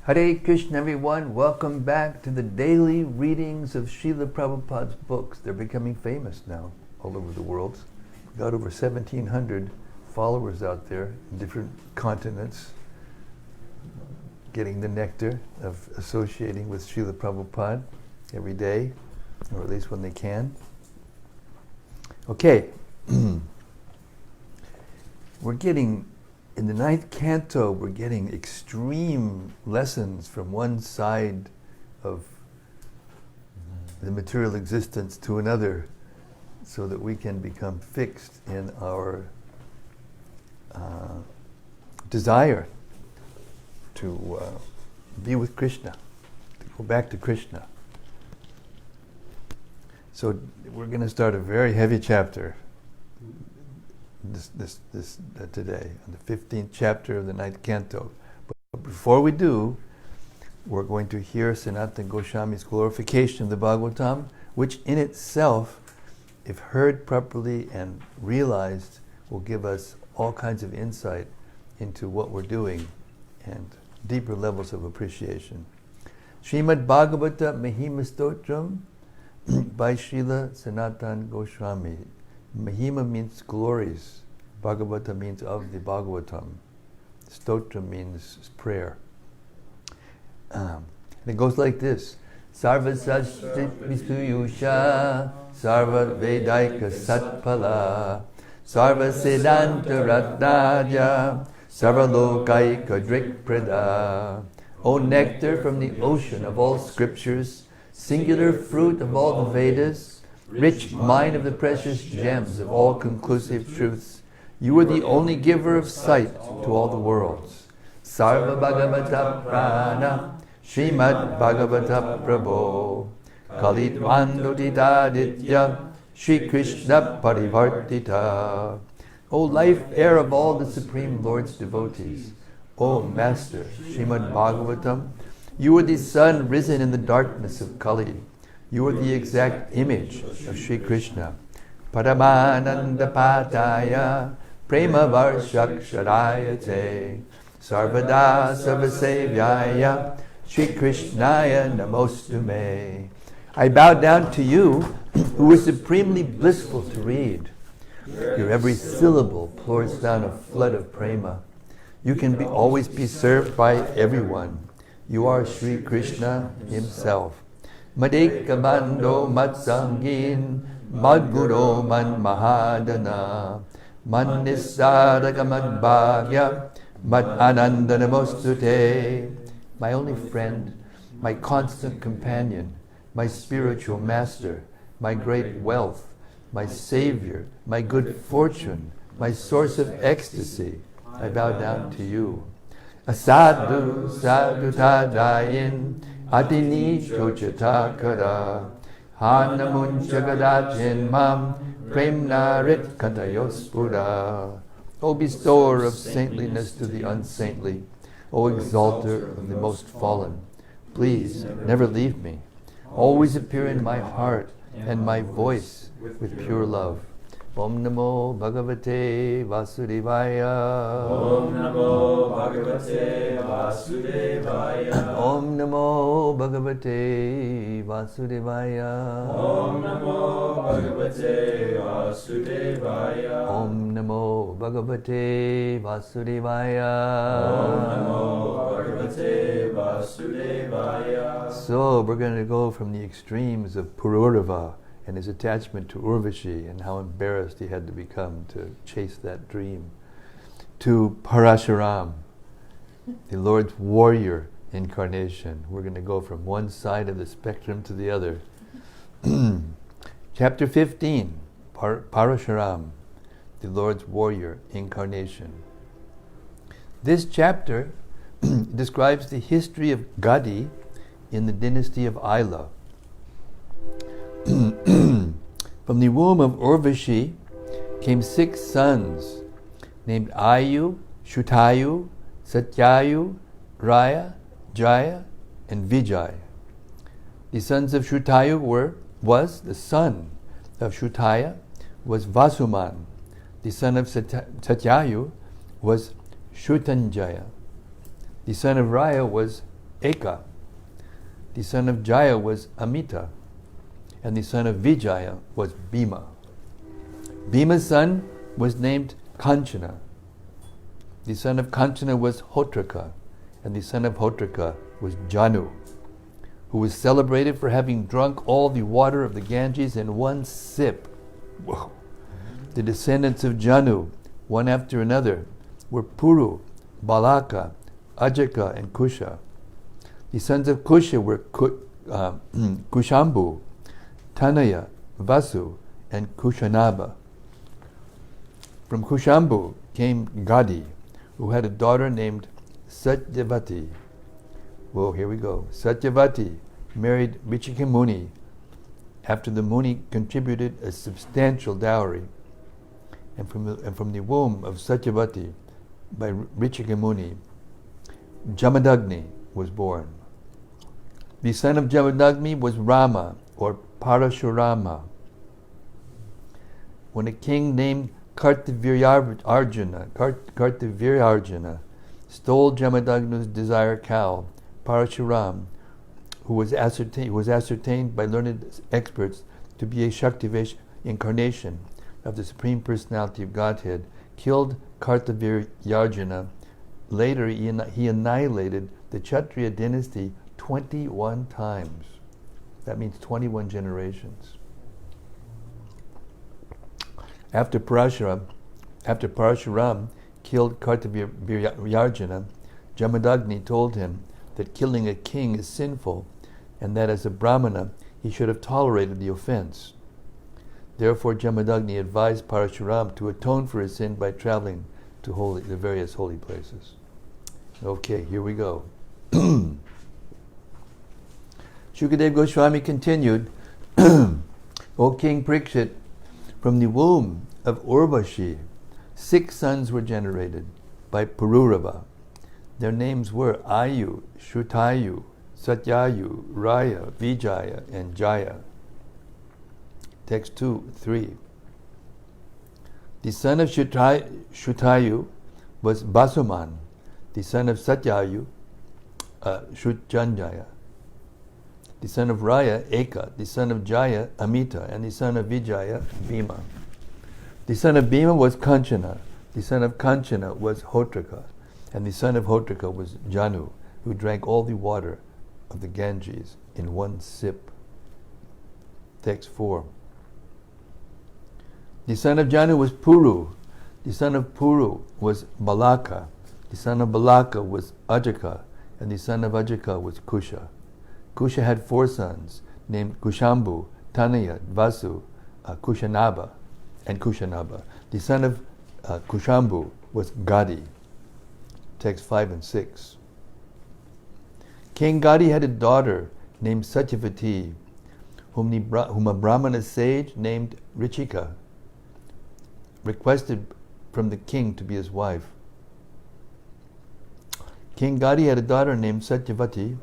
Hare Krishna, everyone. Welcome back to the daily readings of Srila Prabhupada's books. They're becoming famous now all over the world. We've got over 1,700 followers out there in different continents, getting the nectar of associating with Srila Prabhupada every day, or at least when they can. Okay. We're getting, in the 9th canto, we're getting extreme lessons from one side of the material existence to another, so that we can become fixed in our desire to be with Krishna, to go back to Krishna. So we're going to start a very heavy chapter today, on the 15th chapter of the 9th canto. But before we do, we're going to hear Sanatana Goswami's glorification of the Bhagavatam, which in itself, if heard properly and realized, will give us all kinds of insight into what we're doing and deeper levels of appreciation. Srimad-Bhagavatam Mahima Stotram by Srila Sanatana Goswami. Mahima means glories. Bhagavata means of the Bhagavatam. Stotra means prayer. And it goes like this. Sarva Sastri Vistuyusha Sarva Vedaika Satpala Sarva Siddhanta Ratnaja Sarva Lokaika Drikprada. O nectar from the ocean of all scriptures, singular fruit of all the Vedas, rich mine of the precious gems of all conclusive truths, you are the only giver of sight to all the worlds. Sarva Bhagavata Prana, Srimad Bhagavata Prabho, Kalitmandodidaditya, Shri Krishna Parivartita. O life air of all the Supreme Lord's devotees, O Master Srimad Bhagavatam, you are the sun risen in the darkness of Kali. You are the exact image of Sri Krishna. Paramananda Pataya Prema Varshakshadayate Sarvada Sarvasevyaya Shri Krishnaya Namostume. I bow down to you, who is supremely blissful to read. Your every syllable pours down a flood of prema. You can always be served by everyone. You are Sri Krishna himself. Madeka Mando Matsangin Madguro Man Mahadana Man Nisaraka Mad Bhagya Mad Ananda Namostute. My only friend, my constant companion, my spiritual master, my great wealth, my savior, my good fortune, my source of ecstasy, I bow down to you. Asadu Sadhu Tadayin Adini Chochatakara Hanamun Jagadachin Mam Premnarit Kantayospura. O bestower of saintliness to the unsaintly, O exalter of the most fallen, please never leave me. Always appear in my heart and my voice with pure love. Om Namo Bhagavate Vasudevaya. Om Namo Bhagavate Vasudevaya. Om Namo Bhagavate Vasudevaya. Om Namo Bhagavate Vasudevaya. Om Namo Bhagavate Vasudevaya. Om Namo Bhagavate Vasudevaya. So we're going to go from the extremes of Pururava and his attachment to Urvashi and how embarrassed he had to become to chase that dream, to Parasurama, the Lord's warrior incarnation. We're going to go from one side of the spectrum to the other. Chapter 15, Parasurama, the Lord's warrior incarnation. This chapter describes the history of Gadi in the dynasty of Aila. From the womb of Urvashi came 6 sons named Ayu, Shutayu, Satyayu, Raya, Jaya, and Vijay. The sons of Shutayu the son of Shutaya was Vasuman. The son of Satyayu was Shutanjaya. The son of Raya was Eka. The son of Jaya was Amita. And the son of Vijaya was Bhima. Bhima's son was named Kanchana. The son of Kanchana was Hotraka. And the son of Hotraka was Janu, who was celebrated for having drunk all the water of the Ganges in one sip. Whoa. The descendants of Janu, one after another, were Puru, Balaka, Ajaka, and Kusha. The sons of Kusha were Kushambu, Tanaya, Vasu, and Kushanaba. From Kushambu came Gadi, who had a daughter named Satyavati. Whoa, here we go. Satyavati married Richika Muni after the Muni contributed a substantial dowry. And from the womb of Satyavati by Richika Muni, Jamadagni was born. The son of Jamadagni was Rama, or Parasurama. When a king named Kartavirarjuna stole Jamadagni's desire cow, Parashuram, who was ascertained by learned experts to be a Shaktivesh incarnation of the Supreme Personality of Godhead, killed Kartavirarjuna. Later, he annihilated the Kshatriya dynasty 21 times. That means 21 generations. After Parashuram killed Kartavirarjuna, Jamadagni told him that killing a king is sinful, and that as a Brahmana he should have tolerated the offense. Therefore Jamadagni advised Parashuram to atone for his sin by traveling to the various holy places. Okay, here we go. Shukadeva Goswami continued, O King Parikshit, from the womb of Urvashi, 6 sons were generated by Pururava. Their names were Ayu, Shrutayu, Satyayu, Raya, Vijaya, and Jaya. Text 2:3. The son of Shrutayu was Basuman. The son of Satyayu, Shrutjanjaya. The son of Raya, Eka. The son of Jaya, Amita. And the son of Vijaya, Bhima. The son of Bhima was Kanchana. The son of Kanchana was Hotraka. And the son of Hotraka was Janu, who drank all the water of the Ganges in one sip. Text 4. The son of Janu was Puru. The son of Puru was Balaka. The son of Balaka was Ajaka. And the son of Ajaka was Kusha. Kusha had 4 sons, named Kushambu, Tanaya, Vasu, Kushanaba, and Kushanaba. The son of Kushambu was Gadi. Text 5 and 6. King Gadi had a daughter named Satyavati, whom a Brahmana sage named Richika requested from the king to be his wife. King Gadi had a daughter named Satyavati,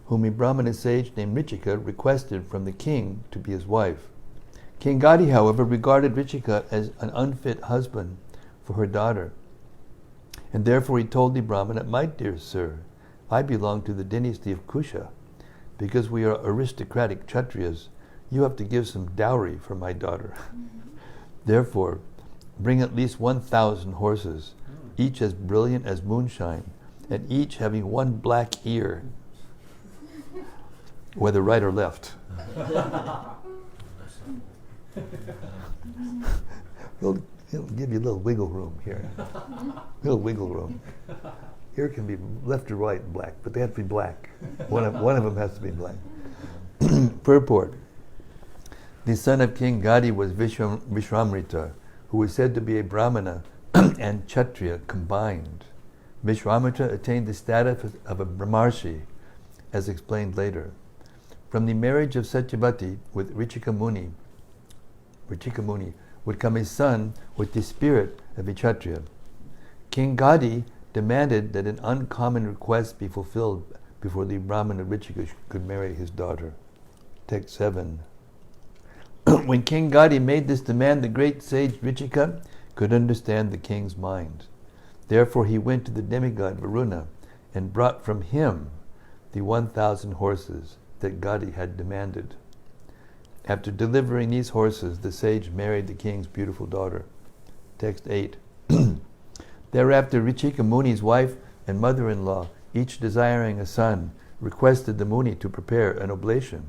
whom a Brahmana sage named Richika requested from the king to be his wife. King Gadi, however, regarded Richika as an unfit husband for her daughter, and therefore he told the Brahmana, "My dear sir, I belong to the dynasty of Kusha. Because we are aristocratic Kshatriyas, you have to give some dowry for my daughter. Therefore, bring at least 1,000 horses, each as brilliant as moonshine, and each having 1 black ear, whether right or left." It'll give you a little wiggle room here. Little wiggle room. Here can be left or right black, but they have to be black. One of them has to be black. Purport. The son of King Gadi was Vishwamrita, who was said to be a Brahmana and Kshatriya combined. Vishwamrita attained the status of a Brahmarshi, as explained later. From the marriage of Satyavati with Richika Muni would come a son with the spirit of a Kshatriya. King Gadi demanded that an uncommon request be fulfilled before the Brahmana Richika could marry his daughter. Text 7. When King Gadi made this demand, the great sage Richika could understand the king's mind. Therefore he went to the demigod Varuna and brought from him the the 1,000 horses that Gadi had demanded. After delivering these horses, the sage married the king's beautiful daughter. Text 8. Thereafter, Richika Muni's wife and mother-in-law, each desiring a son, requested the Muni to prepare an oblation.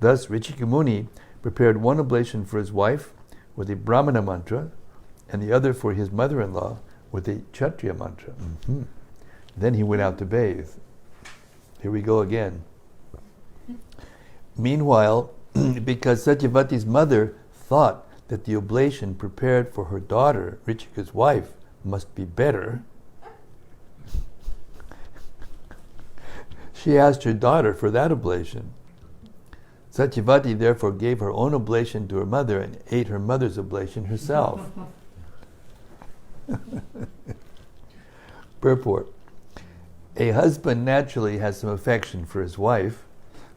Thus, Richika Muni prepared one oblation for his wife with a Brahmana mantra, and the other for his mother-in-law with a Kshatriya mantra. Then he went out to bathe. Here we go again. Meanwhile, because Satyavati's mother thought that the oblation prepared for her daughter, Richika's wife, must be better, she asked her daughter for that oblation. Satyavati therefore gave her own oblation to her mother and ate her mother's oblation herself. Purport. A husband naturally has some affection for his wife.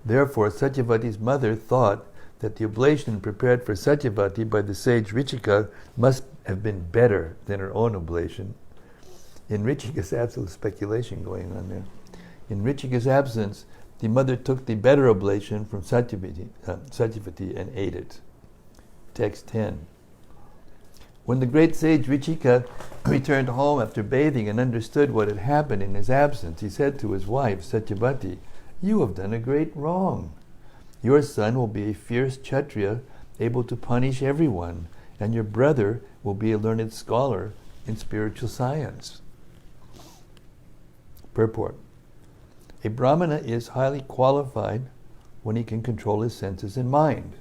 Therefore, Satyavati's mother thought that the oblation prepared for Satyavati by the sage Richika must have been better than her own oblation. In Richika's absence, speculation going on there. In Richika's absence, the mother took the better oblation from Satyavati and ate it. Text 10. When the great sage Richika returned home after bathing and understood what had happened in his absence, he said to his wife, Satyavati, "You have done a great wrong. Your son will be a fierce Kshatriya, able to punish everyone, and your brother will be a learned scholar in spiritual science." Purport. A Brahmana is highly qualified when he can control his senses and mind,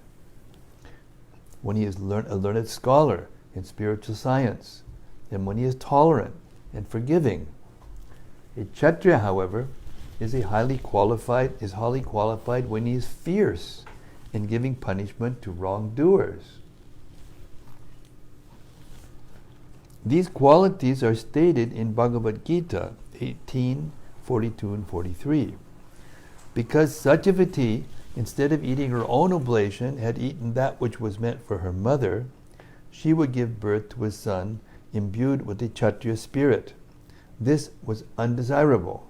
when he is a learned scholar in spiritual science, and when he is tolerant and forgiving. A Kshatriya, however, is highly qualified when he is fierce in giving punishment to wrongdoers. These qualities are stated in Bhagavad Gita 18:42 and 43. Because Satyavati, instead of eating her own oblation, had eaten that which was meant for her mother, she would give birth to a son imbued with the Kshatriya spirit. This was undesirable.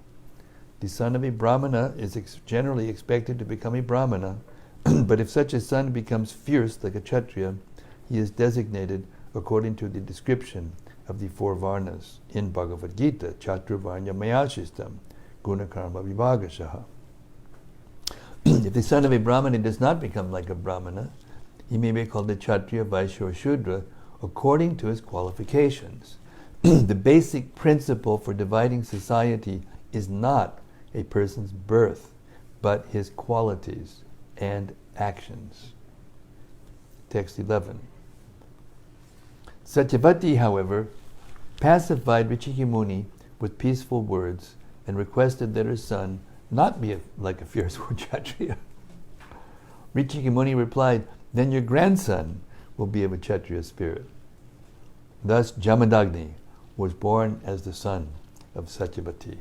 The son of a Brahmana is generally expected to become a Brahmana, but if such a son becomes fierce like a Kshatriya, he is designated according to the description of the four Varnas in Bhagavad Gita, Chaturvarnya Mayashistam, Gunakarma Vibhagashaha. If the son of a Brahmana does not become like a Brahmana, he may be called a Kshatriya, Vaishya, or Shudra according to his qualifications. The basic principle for dividing society is not a person's birth, but his qualities and actions. Text 11. Satyavati, however, pacified Richika Muni with peaceful words and requested that her son not be like a fierce Kshatriya. Richika Muni replied, "Then your grandson will be of a Kshatriya spirit." Thus Jamadagni was born as the son of Satyavati.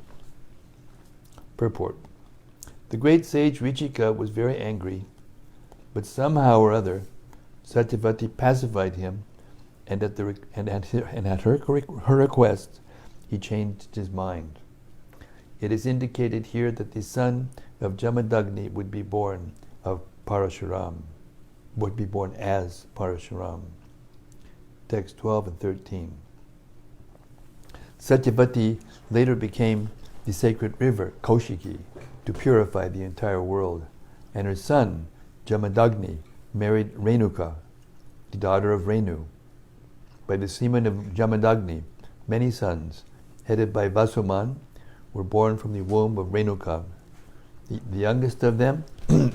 Purport. The great sage Richika was very angry, but somehow or other Satyavati pacified him, and at her request he changed his mind. It is indicated here that the son of Jamadagni would be born as Parasurama. Text 12 and 13. Satyavati later became the sacred river Kaushiki to purify the entire world, and her son Jamadagni married Renuka, the daughter of Renu. By the semen of Jamadagni, many sons, headed by Vasuman, were born from the womb of Renuka. The youngest of them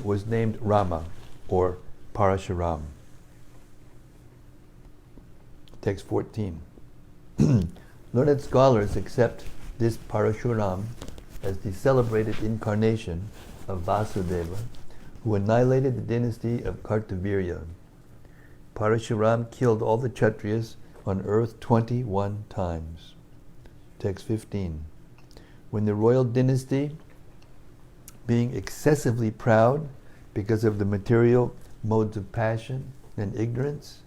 was named Rama, or Parasurama. Text 14. Learned scholars accept this Parasurama as the celebrated incarnation of Vasudeva, who annihilated the dynasty of Kartavirya. Parasurama killed all the Kshatriyas on earth 21 times. Text 15. When the royal dynasty, being excessively proud because of the material modes of passion and ignorance,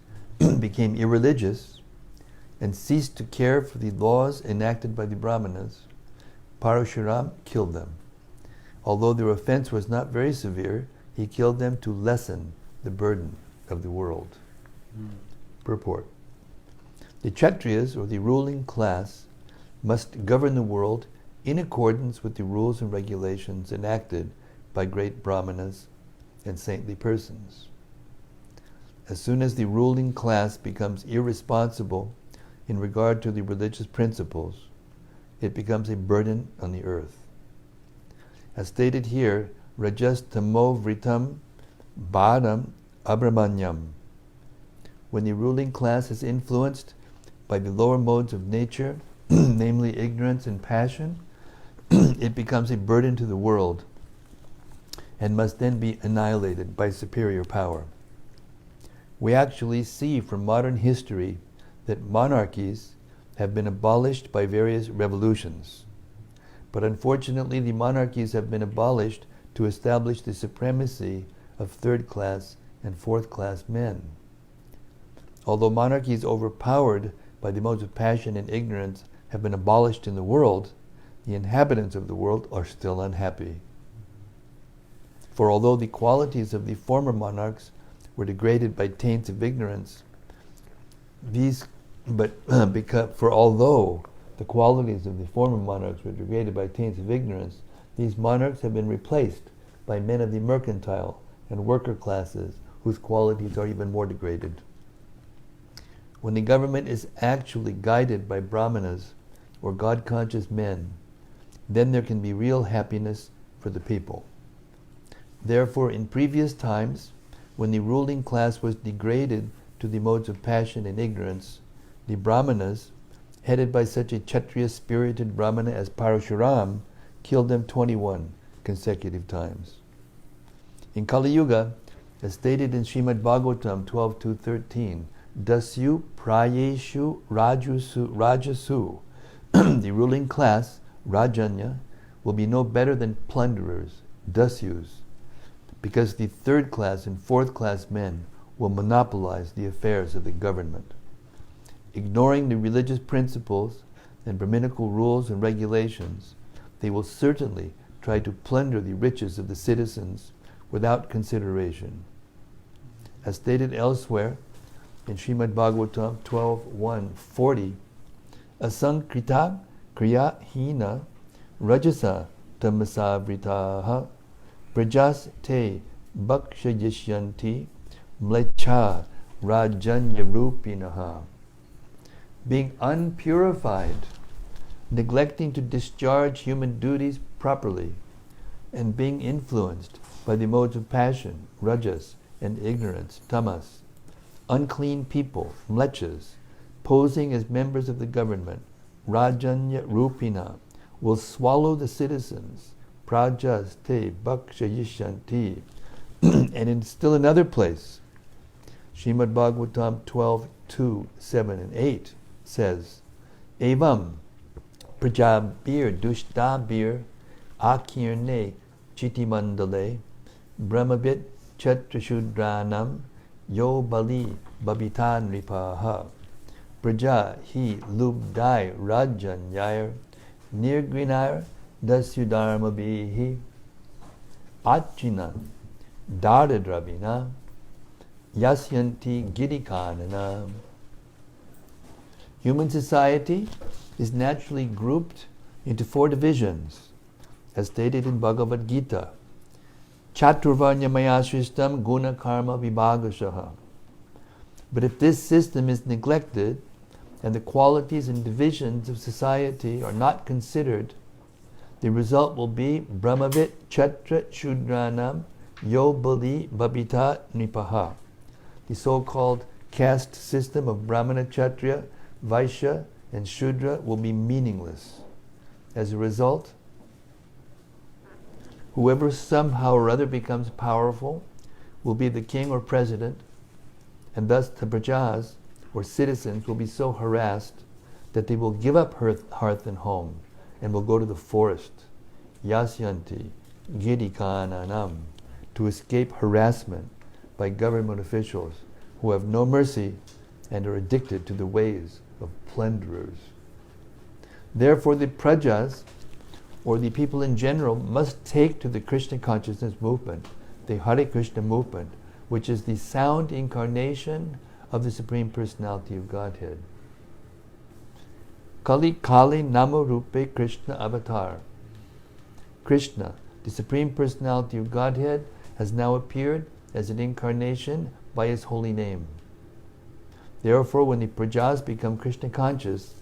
became irreligious and ceased to care for the laws enacted by the Brahmanas, Parasurama killed them. Although their offense was not very severe, he killed them to lessen the burden of the world. Purport. The Kshatriyas, or the ruling class, must govern the world in accordance with the rules and regulations enacted by great brahmanas and saintly persons. As soon as the ruling class becomes irresponsible in regard to the religious principles, it becomes a burden on the earth. As stated here, rajas tamo vritam bhadam abramanyam. When the ruling class is influenced by the lower modes of nature, namely ignorance and passion, it becomes a burden to the world and must then be annihilated by superior power. We actually see from modern history that monarchies have been abolished by various revolutions. But unfortunately, the monarchies have been abolished to establish the supremacy of third-class and fourth-class men. Although monarchies overpowered by the modes of passion and ignorance have been abolished in the world, the inhabitants of the world are still unhappy. For although the qualities of the former monarchs were degraded by taints of ignorance, although the qualities of the former monarchs were degraded by taints of ignorance, these monarchs have been replaced by men of the mercantile and worker classes whose qualities are even more degraded. When the government is actually guided by brahmanas or God-conscious men, then there can be real happiness for the people. Therefore, in previous times, when the ruling class was degraded to the modes of passion and ignorance, the brahmanas, headed by such a Kshatriya-spirited brahmana as Parasurama, killed them 21 consecutive times. In Kali Yuga, as stated in Srimad-Bhagavatam 12.2.13, Dasyu Prayeshu Rajasu, the ruling class, Rajanya, will be no better than plunderers, Dasyus, because the third class and fourth class men will monopolize the affairs of the government. Ignoring the religious principles and Brahminical rules and regulations, they will certainly try to plunder the riches of the citizens without consideration. As stated elsewhere in Srimad-Bhagavatam 12.1.40, Asankrita kriya hina rajasa tamasavritaha prajas te bhakshayishyanti mlecha rajanya rupinaha. Being unpurified, neglecting to discharge human duties properly, and being influenced by the modes of passion, rajas, and ignorance, tamas, unclean people, mlechas, posing as members of the government, rajanya rupina, will swallow the citizens, prajas te bhakshayishanti. And in still another place, Srimad Bhagavatam 12.2, 7, and 8 says, Evam prajabir dushtabir akirne chitimandale brahmavit chatrashudranam yo bali babitan ripaha praja hi lubdai rajanyayar nirgrinar dasyudharma bihi achinan dardravina yasyanti girikanana. Human society is naturally grouped into 4 divisions, as stated in Bhagavad Gita. Chaturvarnya mayasristam guna karma vibhagashaha. But if this system is neglected and the qualities and divisions of society are not considered, the result will be brahmavit chatra shudranam yo bali babita nipaha. The so-called caste system of Brahmana, Kshatriya, Vaishya, and Shudra will be meaningless. As a result, whoever somehow or other becomes powerful will be the king or president, and thus the prajas, or citizens, will be so harassed that they will give up hearth and home and will go to the forest, yasyanti girikananam, to escape harassment by government officials who have no mercy and are addicted to the ways of plunderers. Therefore the prajas, or the people in general, must take to the Krishna consciousness movement, the Hare Krishna movement, which is the sound incarnation of the Supreme Personality of Godhead. Kali Kali Nama Rupe Krishna Avatar. Krishna, the Supreme Personality of Godhead, has now appeared as an incarnation by his holy name. Therefore, when the prajas become Krishna conscious,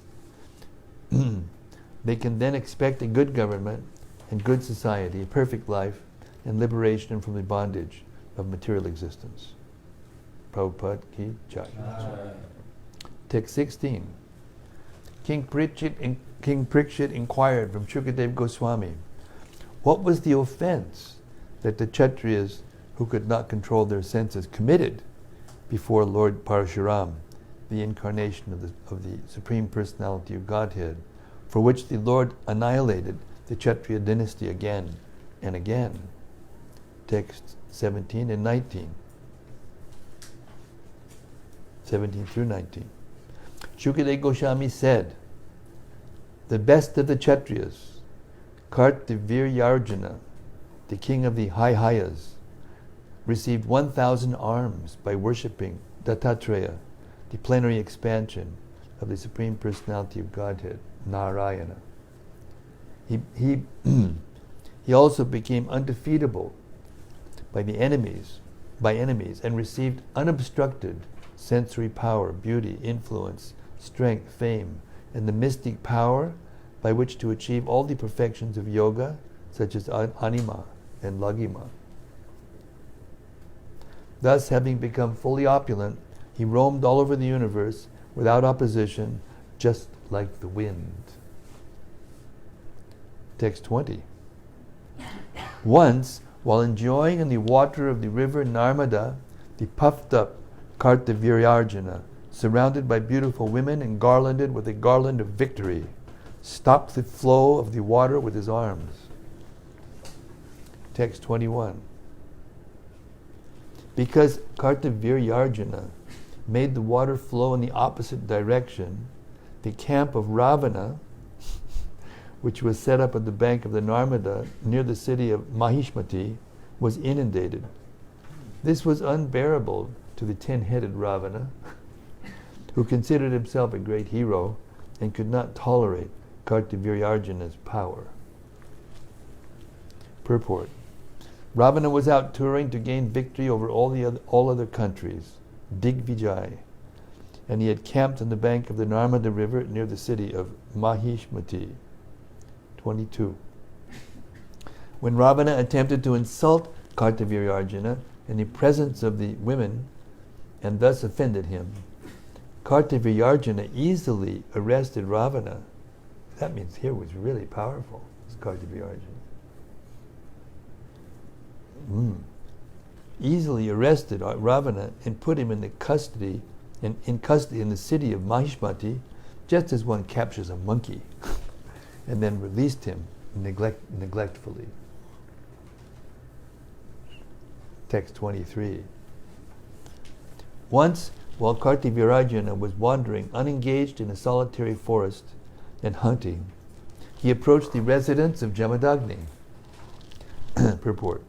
they can then expect a good government and good society, a perfect life, and liberation from the bondage of material existence. Prabhupada ki jai. Text 16. King Parikshit inquired from Shukadev Goswami, what was the offense that the Kshatriyas who could not control their senses committed before Lord Parasurama, the incarnation of the Supreme Personality of Godhead, for which the Lord annihilated the Kshatriya dynasty again and again? Text 17 and 19. 17 through 19. Shukadeva Goswami said, the best of the Kshatriyas, Kartaviryarjuna, the king of the Hayas, received 1,000 arms by worshipping Dattatreya, the plenary expansion of the Supreme Personality of Godhead, Narayana. He also became undefeatable by enemies, and received unobstructed sensory power, beauty, influence, strength, fame, and the mystic power by which to achieve all the perfections of yoga, such as anima and lagima. Thus, having become fully opulent, he roamed all over the universe without opposition, just like the wind. Text 20. Once, while enjoying in the water of the river Narmada, the puffed up Kartaviryarjuna, surrounded by beautiful women and garlanded with a garland of victory, stopped the flow of the water with his arms. Text 21. Because Kartaviryarjuna made the water flow in the opposite direction, the camp of Ravana, which was set up at the bank of the Narmada near the city of Mahishmati, was inundated. This was unbearable to the 10-headed Ravana, who considered himself a great hero and could not tolerate Kartaviryarjuna's power. Purport. Ravana was out touring to gain victory over all other countries, Digvijay, and he had camped on the bank of the Narmada river near the city of Mahishmati. 22. When Ravana attempted to insult Kartaviryarjuna in the presence of the women and thus offended him, Kartaviryarjuna easily arrested Ravana. That means here was really powerful, this Kartaviryarjuna. Easily arrested Ravana and put him in custody in the city of Mahishmati, just as one captures a monkey, and then released him neglectfully. Text 23. Once, while Kartaviryarjuna was wandering unengaged in a solitary forest and hunting, he approached the residence of Jamadagni. Purport.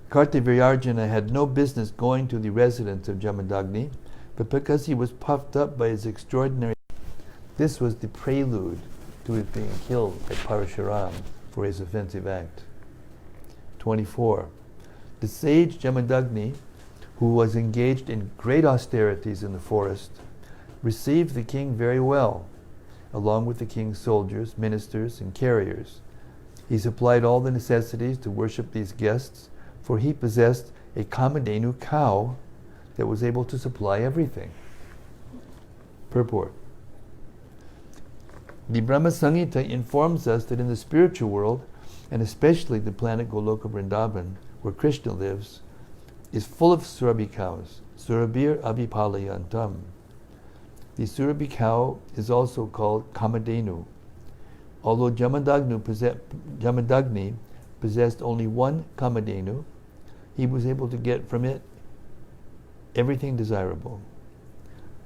Kartaviryarjuna had no business going to the residence of Jamadagni, but because he was puffed up by his extraordinary... This was the prelude to his being killed by Parasurama for his offensive act. 24. The sage Jamadagni, who was engaged in great austerities in the forest, received the king very well, along with the king's soldiers, ministers, and carriers. He supplied all the necessities to worship these guests, for he possessed a Kamadhenu cow that was able to supply everything. Purport. The Brahma Samhita informs us that in the spiritual world, and especially the planet Goloka Vrindavan, where Krishna lives, is full of Surabhi cows, Surabhir Abhipalayantam. The Surabhi cow is also called Kamadhenu. Although Jamadagni possessed only one Kamadhenu, he was able to get from it everything desirable.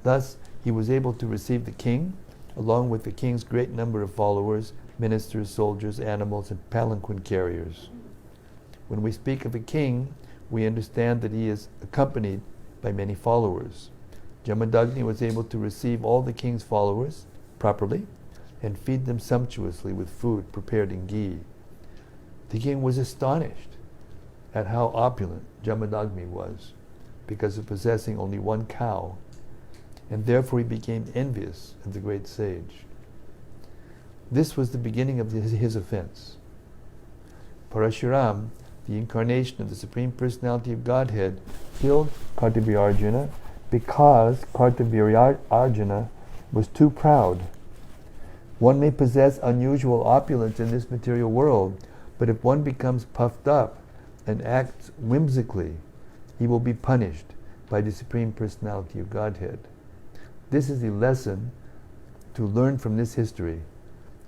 Thus, he was able to receive the king, along with the king's great number of followers, ministers, soldiers, animals, and palanquin carriers. When we speak of a king, we understand that he is accompanied by many followers. Jamadagni was able to receive all the king's followers properly and feed them sumptuously with food prepared in ghee. The king was astonished at how opulent Jamadagni was because of possessing only one cow, and therefore he became envious of the great sage. This was the beginning of his offense. Parasurama, the incarnation of the Supreme Personality of Godhead, killed Kartavirya because Kartavirya was too proud. One may possess unusual opulence in this material world, but if one becomes puffed up and acts whimsically, he will be punished by the Supreme Personality of Godhead. This is the lesson to learn from this history,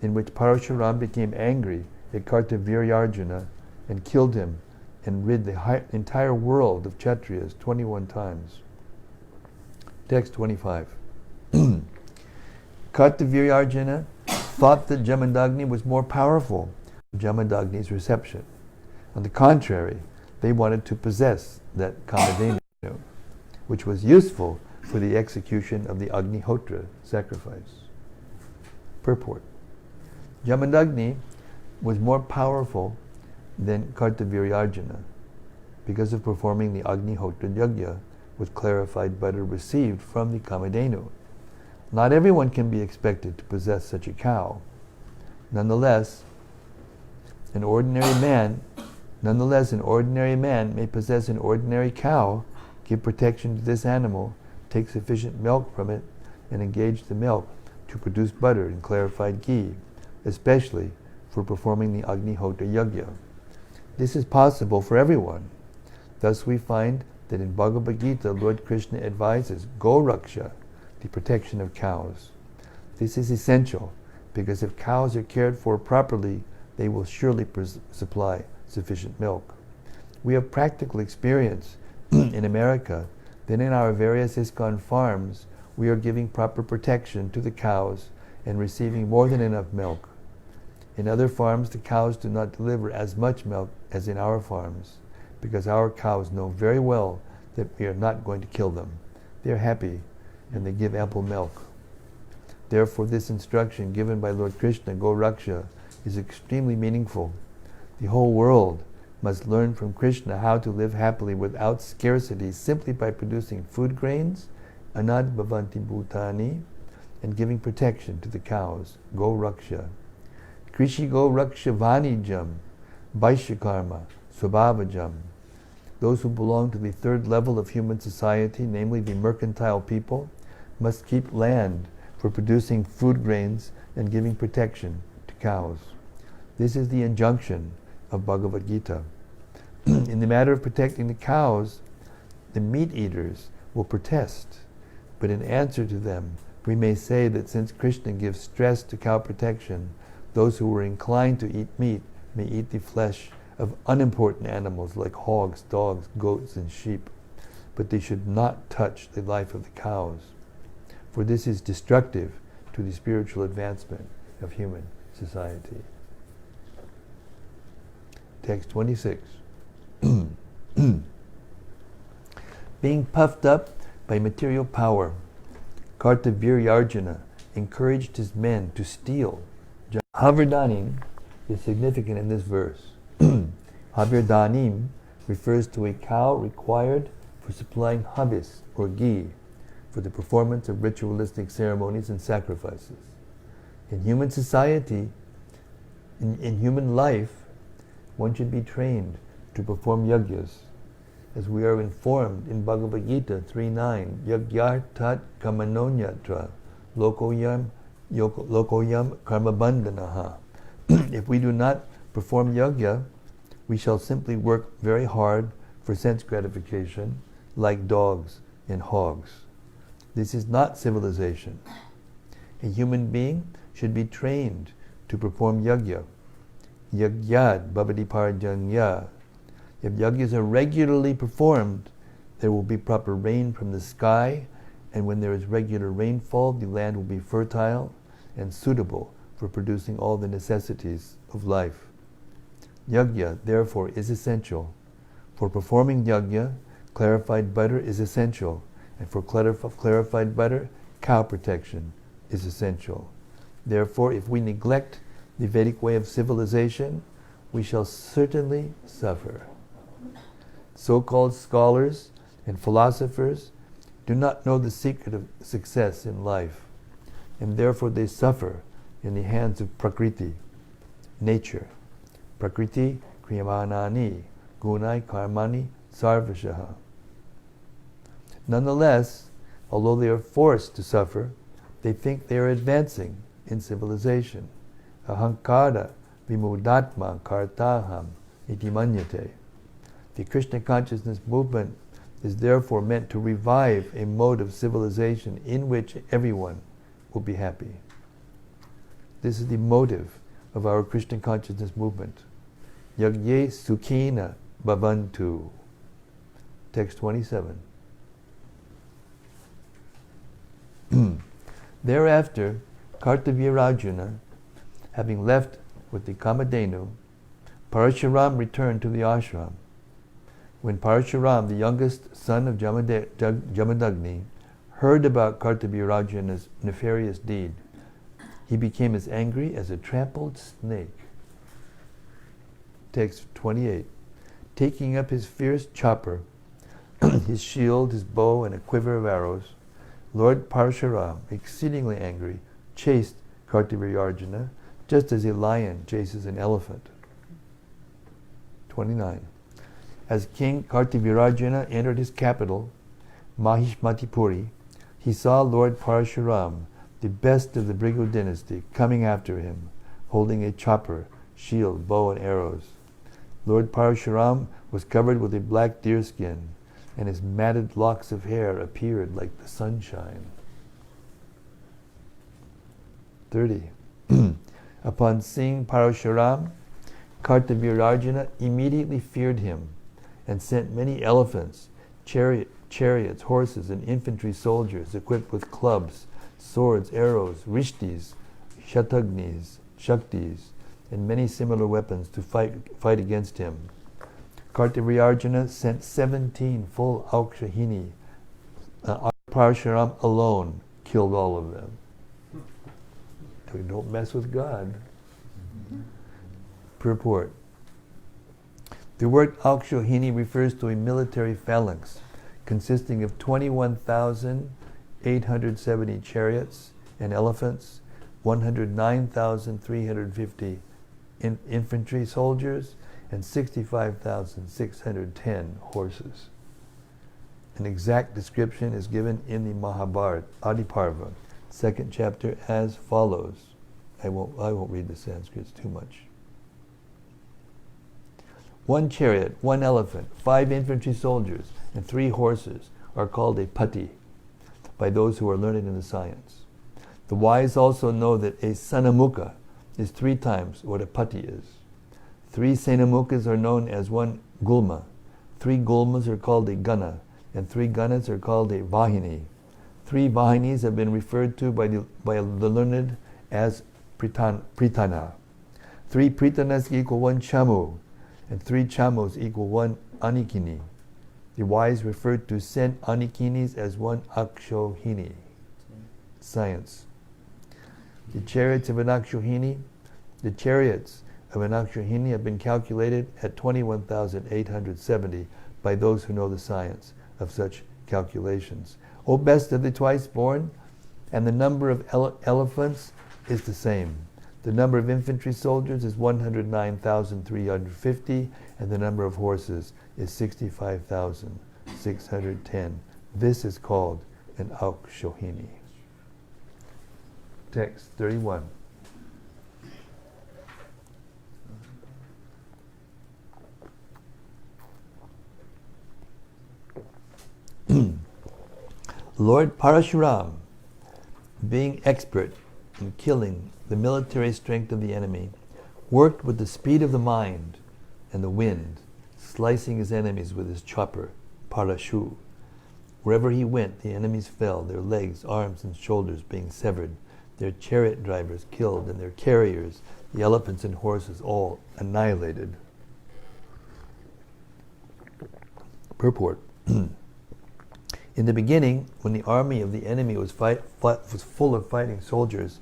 in which Parasurama became angry at Kartavirya and killed him and rid the entire world of Kshatriyas 21 times. Text 25. Kartavirya thought that Jamadagni was more powerful than Jamadagni's reception. On the contrary, they wanted to possess that Kamadhenu, which was useful for the execution of the Agnihotra sacrifice. Purport. Jamadagni was more powerful than Kartavirya because of performing the Agnihotra Yajna with clarified butter received from the Kamadhenu. Not everyone can be expected to possess such a cow. Nonetheless, an ordinary man may possess an ordinary cow, give protection to this animal, take sufficient milk from it, and engage the milk to produce butter and clarified ghee, especially for performing the Agnihotra Yajna. This is possible for everyone. Thus we find that in Bhagavad Gita, Lord Krishna advises Go Raksha, the protection of cows. This is essential because if cows are cared for properly, they will surely supply sufficient milk. We have practical experience in America that in our various ISKCON farms, we are giving proper protection to the cows and receiving more than enough milk. In other farms, the cows do not deliver as much milk as in our farms, because our cows know very well that we are not going to kill them. They are happy and they give ample milk. Therefore, this instruction given by Lord Krishna, Go Raksha, is extremely meaningful. The whole world must learn from Krishna how to live happily without scarcity simply by producing food grains, anad bhavanti bhutani, and giving protection to the cows. Go Raksha. Krishi Go Raksha Vanijam, Vaishyakarma, Swabhavajam. Those who belong to the third level of human society, namely the mercantile people, must keep land for producing food grains and giving protection to cows. This is the injunction of Bhagavad Gita. In the matter of protecting the cows, the meat eaters will protest, but in answer to them, we may say that since Krishna gives stress to cow protection, those who are inclined to eat meat may eat the flesh of unimportant animals like hogs, dogs, goats, and sheep, but they should not touch the life of the cows, for this is destructive to the spiritual advancement of human society. Text 26. Being puffed up by material power, Kartavirya encouraged his men to steal. Havirdanim is significant in this verse. Havirdanim refers to a cow required for supplying havis or ghee for the performance of ritualistic ceremonies and sacrifices. In human society, in human life, one should be trained to perform yajnas. As we are informed in Bhagavad Gita 3.9, Yagyartat kamanonyatra lokoyam karmabandhanaha. If we do not perform yajna, we shall simply work very hard for sense gratification like dogs and hogs. This is not civilization. A human being should be trained to perform yajna. Yagyad bhavati parajanya. If yajnas are regularly performed, there will be proper rain from the sky, and when there is regular rainfall, the land will be fertile and suitable for producing all the necessities of life. Yajna, therefore, is essential. For performing yajna, clarified butter is essential, and for clarified butter, cow protection is essential. Therefore, if we neglect the Vedic way of civilization, we shall certainly suffer. So-called scholars and philosophers do not know the secret of success in life, and therefore they suffer in the hands of Prakriti, nature. Prakriti kriyamanani, gunai karmani sarvashaha. Nonetheless, although they are forced to suffer, they think they are advancing in civilization. Ahankara vimudatma kartaham iti manyate. The Krishna consciousness movement is therefore meant to revive a mode of civilization in which everyone will be happy. This is the motive of our Krishna consciousness movement. Yagye sukhina bhavantu. Text 27. Thereafter, Kartavirarjuna, having left with the Kamadhenu, Parasurama returned to the ashram. When Parasurama, the youngest son of Jamadagni, heard about Kartavirarjuna's nefarious deed, he became as angry as a trampled snake. Text 28. Taking up his fierce chopper, his shield, his bow, and a quiver of arrows, Lord Parasurama, exceedingly angry, chased Kartavirarjuna just as a lion chases an elephant. 29. As King Kartavirarjuna entered his capital, Mahishmatipuri, he saw Lord Parasurama, the best of the Bhrigu dynasty, coming after him, holding a chopper, shield, bow, and arrows. Lord Parasurama was covered with a black deerskin, and his matted locks of hair appeared like the sunshine. 30. Upon seeing Parasurama, Kartavirarjuna immediately feared him and sent many elephants, chariots, horses, and infantry soldiers equipped with clubs, swords, arrows, rishtis, shatagnis, shaktis, and many similar weapons to fight against him. Kartavirarjuna sent 17 full Aukshahini. Parasurama alone killed all of them. So don't mess with God. Purport. The word Aukshahini refers to a military phalanx consisting of 21,870 chariots and elephants, 109,350 infantry soldiers, and 65,610 horses. An exact description is given in the Mahabharata, Adiparva, 2nd chapter, as follows. I won't read the Sanskrit, it's too much. 1 chariot, 1 elephant, 5 infantry soldiers, and 3 horses are called a pati by those who are learned in the science. The wise also know that a sanamukha is 3 times what a pati is. 3 senamukhas are known as 1 gulma. 3 gulmas are called a gana, and 3 ganas are called a vahini. 3 vahinis have been referred to by the learned as pritana. 3 pritanas equal 1 chamu, and 3 chamos equal 1 anikini. The wise referred to sent anikinis as 1 akshohini. Science. The chariots of an akshohini have been calculated at 21,870 by those who know the science of such calculations. O best of the twice born, and the number of elephants is the same. The number of infantry soldiers is 109,350, and the number of horses is 65,610. This is called an Aukshahini. Text 31. Lord Parasurama, being expert in killing the military strength of the enemy, worked with the speed of the mind and the wind, slicing his enemies with his chopper, Parashu. Wherever he went, the enemies fell, their legs, arms, and shoulders being severed, their chariot drivers killed, and their carriers, the elephants and horses, all annihilated. Purport. In the beginning, when the army of the enemy was full of fighting soldiers,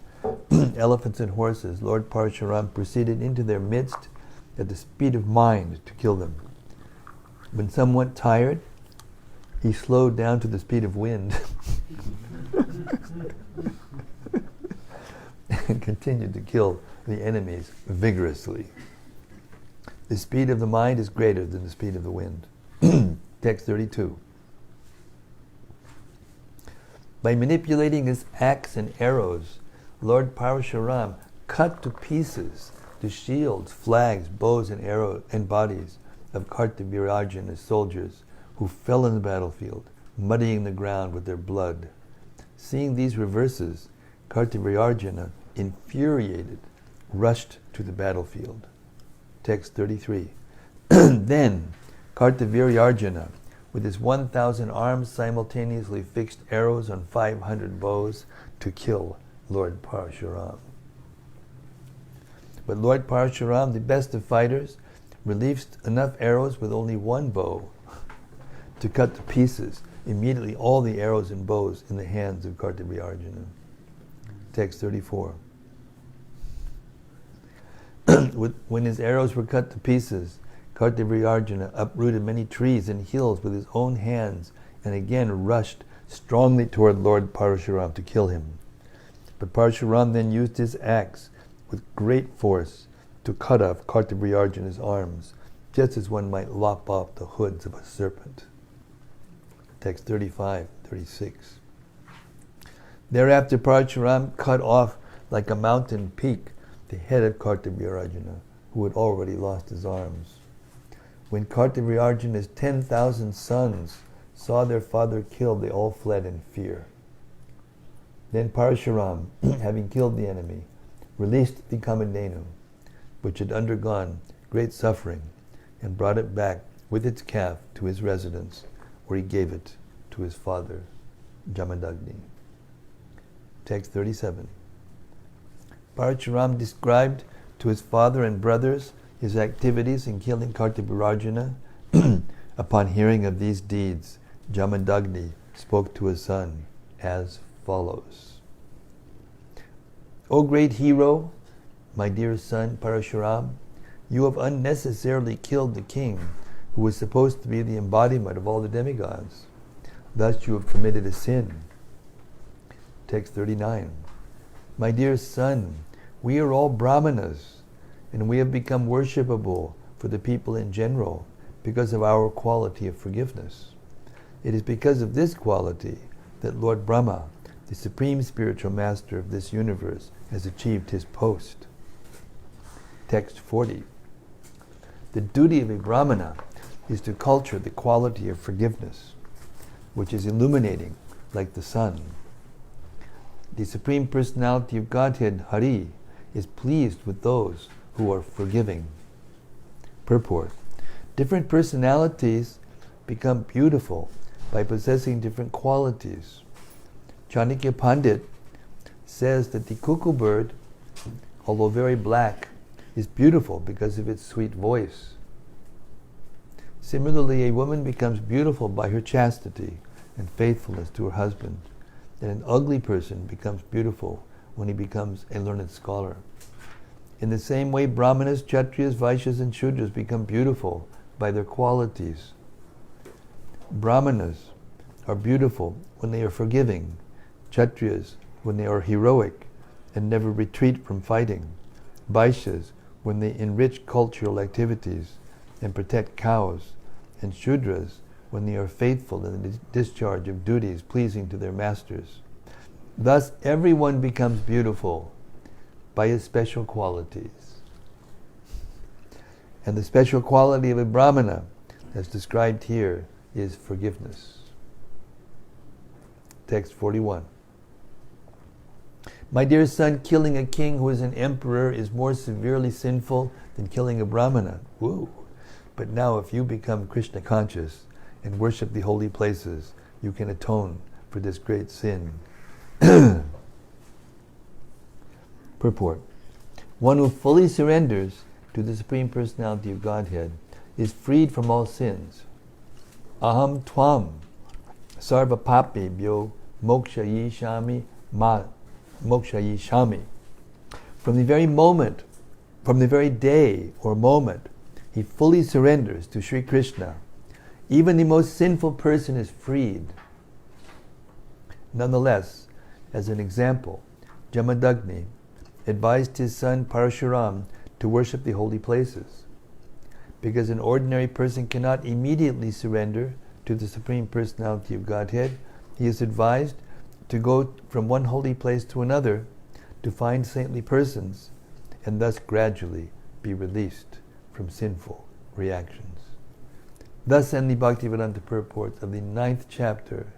elephants and horses, Lord Parasurama proceeded into their midst at the speed of mind to kill them. When somewhat tired, he slowed down to the speed of wind and continued to kill the enemies vigorously. The speed of the mind is greater than the speed of the wind. Text 32. By manipulating his axe and arrows, Lord Parasurama cut to pieces the shields, flags, bows, and arrows and bodies of Kartavirarjuna's soldiers who fell in the battlefield, muddying the ground with their blood. Seeing these reverses, Kartavirarjuna, infuriated, rushed to the battlefield. Text 33. Then Kartavirarjuna, with his 1,000 arms, simultaneously fixed arrows on 500 bows to kill Lord Parasurama. But Lord Parasurama, the best of fighters, released enough arrows with only one bow to cut to pieces immediately all the arrows and bows in the hands of Kartavirarjuna. Text 34. When his arrows were cut to pieces, Kartavirarjuna uprooted many trees and hills with his own hands and again rushed strongly toward Lord Parasurama to kill him. But Parasurama then used his axe with great force to cut off Kartavirarjuna's arms, just as one might lop off the hoods of a serpent. Text 35, 36. Thereafter Parasurama cut off like a mountain peak the head of Kartavirarjuna, who had already lost his arms. When Kartavirarjuna's 10,000 sons saw their father killed, they all fled in fear. Then Parasurama, having killed the enemy, released the Kamadhenu, which had undergone great suffering, and brought it back with its calf to his residence, where he gave it to his father, Jamadagni. Text 37. Parasurama described to his father and brothers his activities in killing Kartavirarjuna. Upon hearing of these deeds, Jamadagni spoke to his son as follows. O great hero, my dear son Parasurama, you have unnecessarily killed the king, who was supposed to be the embodiment of all the demigods. Thus you have committed a sin. Text 39. My dear son, we are all brahmanas, and we have become worshipable for the people in general because of our quality of forgiveness. It is because of this quality that Lord Brahma, the supreme spiritual master of this universe, has achieved his post. Text 40. The duty of a brahmana is to culture the quality of forgiveness, which is illuminating like the sun. The Supreme Personality of Godhead, Hari, is pleased with those who are forgiving. Purport. Different personalities become beautiful by possessing different qualities. Chanakya Pandit says that the cuckoo bird, although very black, is beautiful because of its sweet voice. Similarly, a woman becomes beautiful by her chastity and faithfulness to her husband, and an ugly person becomes beautiful when he becomes a learned scholar. In the same way, Brahmanas, Kshatriyas, Vaishyas, and Shudras become beautiful by their qualities. Brahmanas are beautiful when they are forgiving, Kshatriyas when they are heroic and never retreat from fighting, Vaishyas when they enrich cultural activities and protect cows, and Shudras when they are faithful in the discharge of duties pleasing to their masters. Thus, everyone becomes beautiful by his special qualities. And the special quality of a brahmana, as described here, is forgiveness. Text 41. My dear son, killing a king who is an emperor is more severely sinful than killing a brahmana. Woo! But now if you become Krishna conscious and worship the holy places, you can atone for this great sin. Purport. One who fully surrenders to the Supreme Personality of Godhead is freed from all sins. Aham tvam sarva papebhyo mokshayishami ma mokshayishami. From the very moment, from the very day or moment he fully surrenders to Sri Krishna, even the most sinful person is freed. Nonetheless, as an example, Jamadagni advised his son Parasurama to worship the holy places. Because an ordinary person cannot immediately surrender to the Supreme Personality of Godhead, he is advised to go from one holy place to another to find saintly persons and thus gradually be released from sinful reactions. Thus end the Bhaktivedanta purports of the 9th chapter,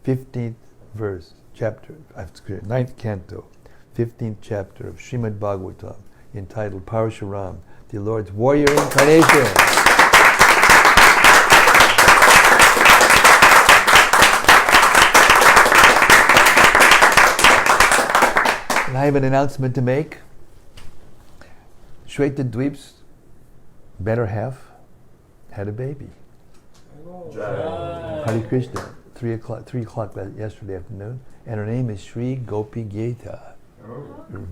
15th verse, 9th canto, 15th chapter of Srimad-Bhagavatam, entitled Parasurama, the Lord's Warrior Incarnation. And I have an announcement to make. Shweta Dweep's better half had a baby. Hare Krishna, 3 o'clock yesterday afternoon, and her name is Sri Gopi Gita.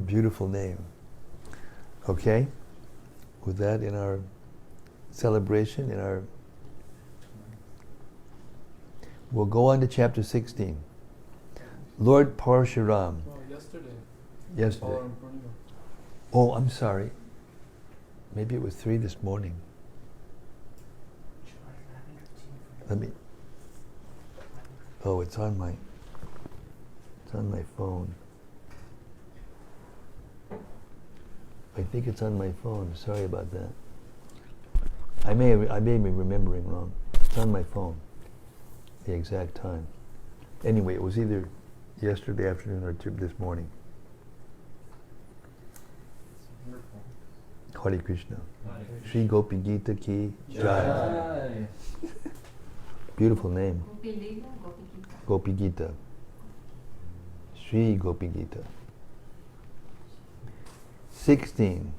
Beautiful name. Okay? With that, in our celebration, we'll go on to chapter 16. Lord Parasurama. Yesterday. Oh, I'm sorry. Maybe it was 3 this morning. It's on my phone. I think it's on my phone. Sorry about that. I may be remembering wrong. It's on my phone. The exact time. Anyway, it was either yesterday afternoon or this morning. Hare Krishna. Sri Gopi Gita ki Jai. Beautiful name. Gopi Gita. Sri Gopi Gita. 16.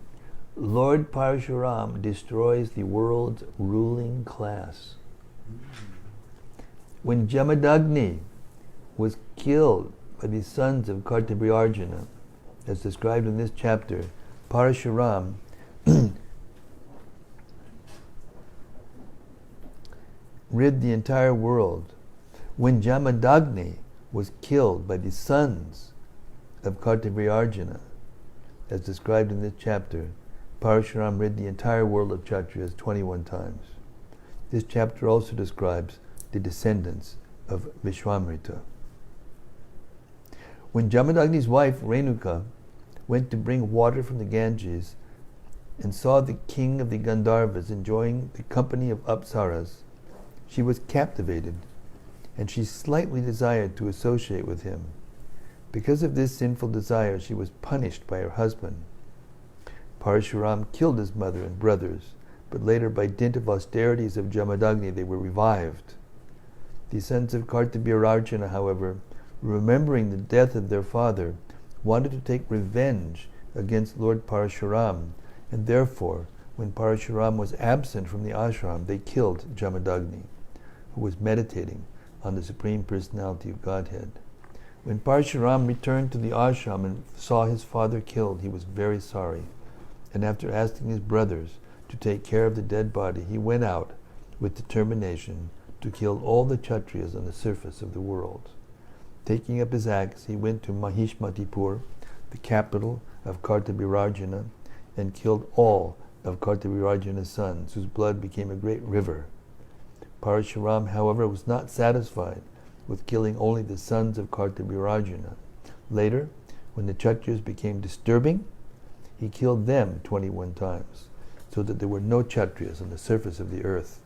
Lord Parasurama destroys the world's ruling class. When Jamadagni was killed by the sons of Kartavrya, as described in this chapter, Parasurama rid the entire world. When Jamadagni was killed by the sons of Kartavrya, as described in this chapter, Parasurama rid the entire world of Kshatriyas 21 times. This chapter also describes the descendants of Vishwamrita. When Jamadagni's wife Renuka went to bring water from the Ganges and saw the king of the Gandharvas enjoying the company of Apsaras, she was captivated, and she slightly desired to associate with him. Because of this sinful desire, she was punished by her husband. Parasurama killed his mother and brothers, but later, by dint of austerities of Jamadagni, they were revived. The sons of Kartavirarjuna, however, remembering the death of their father, wanted to take revenge against Lord Parasurama, and therefore, when Parasurama was absent from the ashram, they killed Jamadagni, who was meditating on the Supreme Personality of Godhead. When Parasurama returned to the ashram and saw his father killed, he was very sorry, and after asking his brothers to take care of the dead body, he went out with determination to kill all the Kshatriyas on the surface of the world. Taking up his axe, he went to Mahishmatipur, the capital of Kartavirarjuna, and killed all of Kartavirarjuna's sons, whose blood became a great river. Parasurama, however, was not satisfied with killing only the sons of Kartavirarjuna. Later, when the Kshatriyas became disturbing, he killed them 21 times, so that there were no Kshatriyas on the surface of the earth.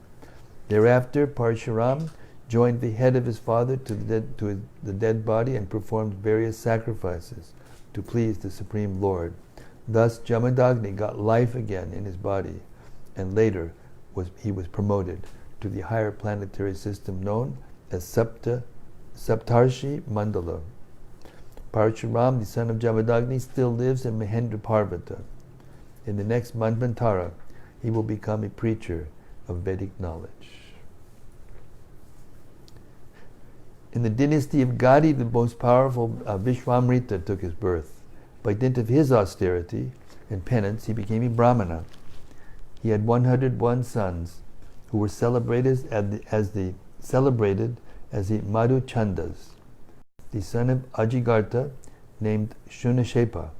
Thereafter, Parasurama joined the head of his father to the dead body and performed various sacrifices to please the Supreme Lord. Thus, Jamadagni got life again in his body, and later he was promoted to the higher planetary system known as Saptarshi Mandala. Parasurama, the son of Jamadagni, still lives in Mahendra Parvata. In the next Manvantara, he will become a preacher of Vedic knowledge. In the dynasty of Gadi, the most powerful Vishwamrita took his birth. By dint of his austerity and penance, he became a Brahmana. He had 101 sons, who were celebrated as the Madhu Chandas. The son of Ajigartha, named Shunashepa,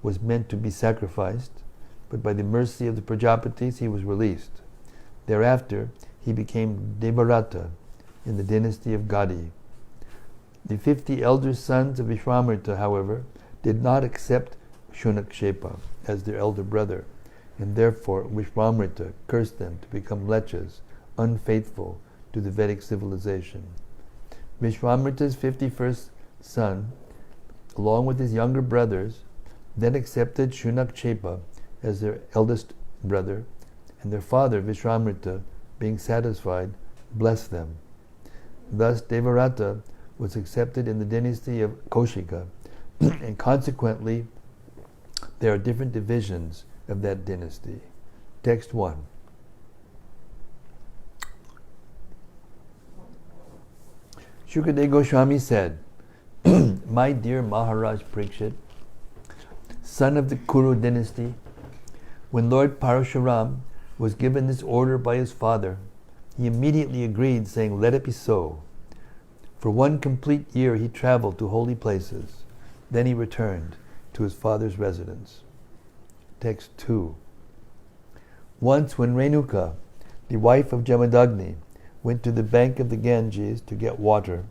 was meant to be sacrificed, but by the mercy of the Prajapatis he was released. Thereafter, he became Devarata in the dynasty of Gadi. The 50 elder sons of Vishwamrita, however, did not accept Shunakshepa as their elder brother, and therefore Vishwamrita cursed them to become lechas, unfaithful to the Vedic civilization. Vishwamrita's 51st son, along with his younger brothers, then accepted Shunakshepa as their eldest brother, and their father, Vishwamrita, being satisfied, blessed them. Thus Devarata was accepted in the dynasty of Kaushika, and consequently there are different divisions of that dynasty. Text 1. Shukadeva Goswami said, My dear Maharaj Parikshit, son of the Kuru dynasty, when Lord Parasurama was given this order by his father, he immediately agreed, saying, Let it be so. For 1 complete year he traveled to holy places. Then he returned to his father's residence. Text 2. Once when Renuka, the wife of Jamadagni, went to the bank of the Ganges to get water,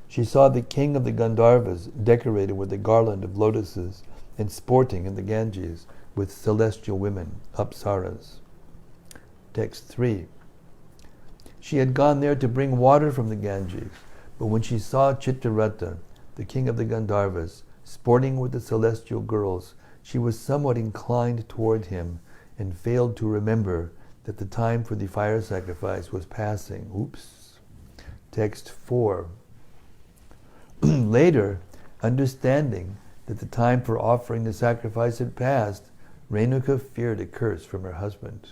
she saw the king of the Gandharvas decorated with a garland of lotuses and sporting in the Ganges with celestial women, Apsaras. Text 3. She had gone there to bring water from the Ganges, but when she saw Chitrarata, the king of the Gandharvas, sporting with the celestial girls, she was somewhat inclined toward him and failed to remember that the time for the fire sacrifice was passing. Oops. Text 4. Later, understanding that the time for offering the sacrifice had passed, Renuka feared a curse from her husband.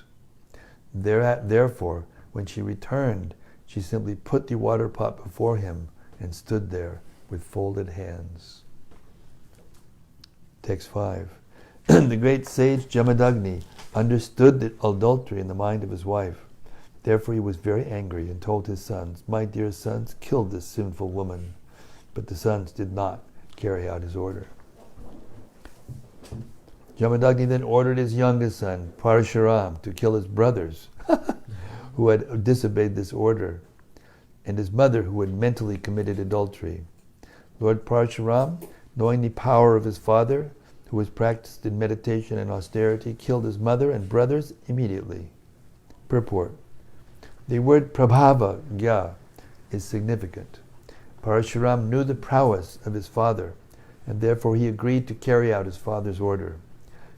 Therefore, when she returned, she simply put the water pot before him and stood there with folded hands. Text 5. The great sage Jamadagni understood the adultery in the mind of his wife. Therefore he was very angry and told his sons, My dear sons, kill this sinful woman. But the sons did not carry out his order. Jamadagni then ordered his youngest son, Parasurama, to kill his brothers who had disobeyed this order, and his mother who had mentally committed adultery. Lord Parasurama, knowing the power of his father, who was practiced in meditation and austerity, killed his mother and brothers immediately. Purport. The word prabhava, gya, is significant. Parasurama knew the prowess of his father, and therefore he agreed to carry out his father's order.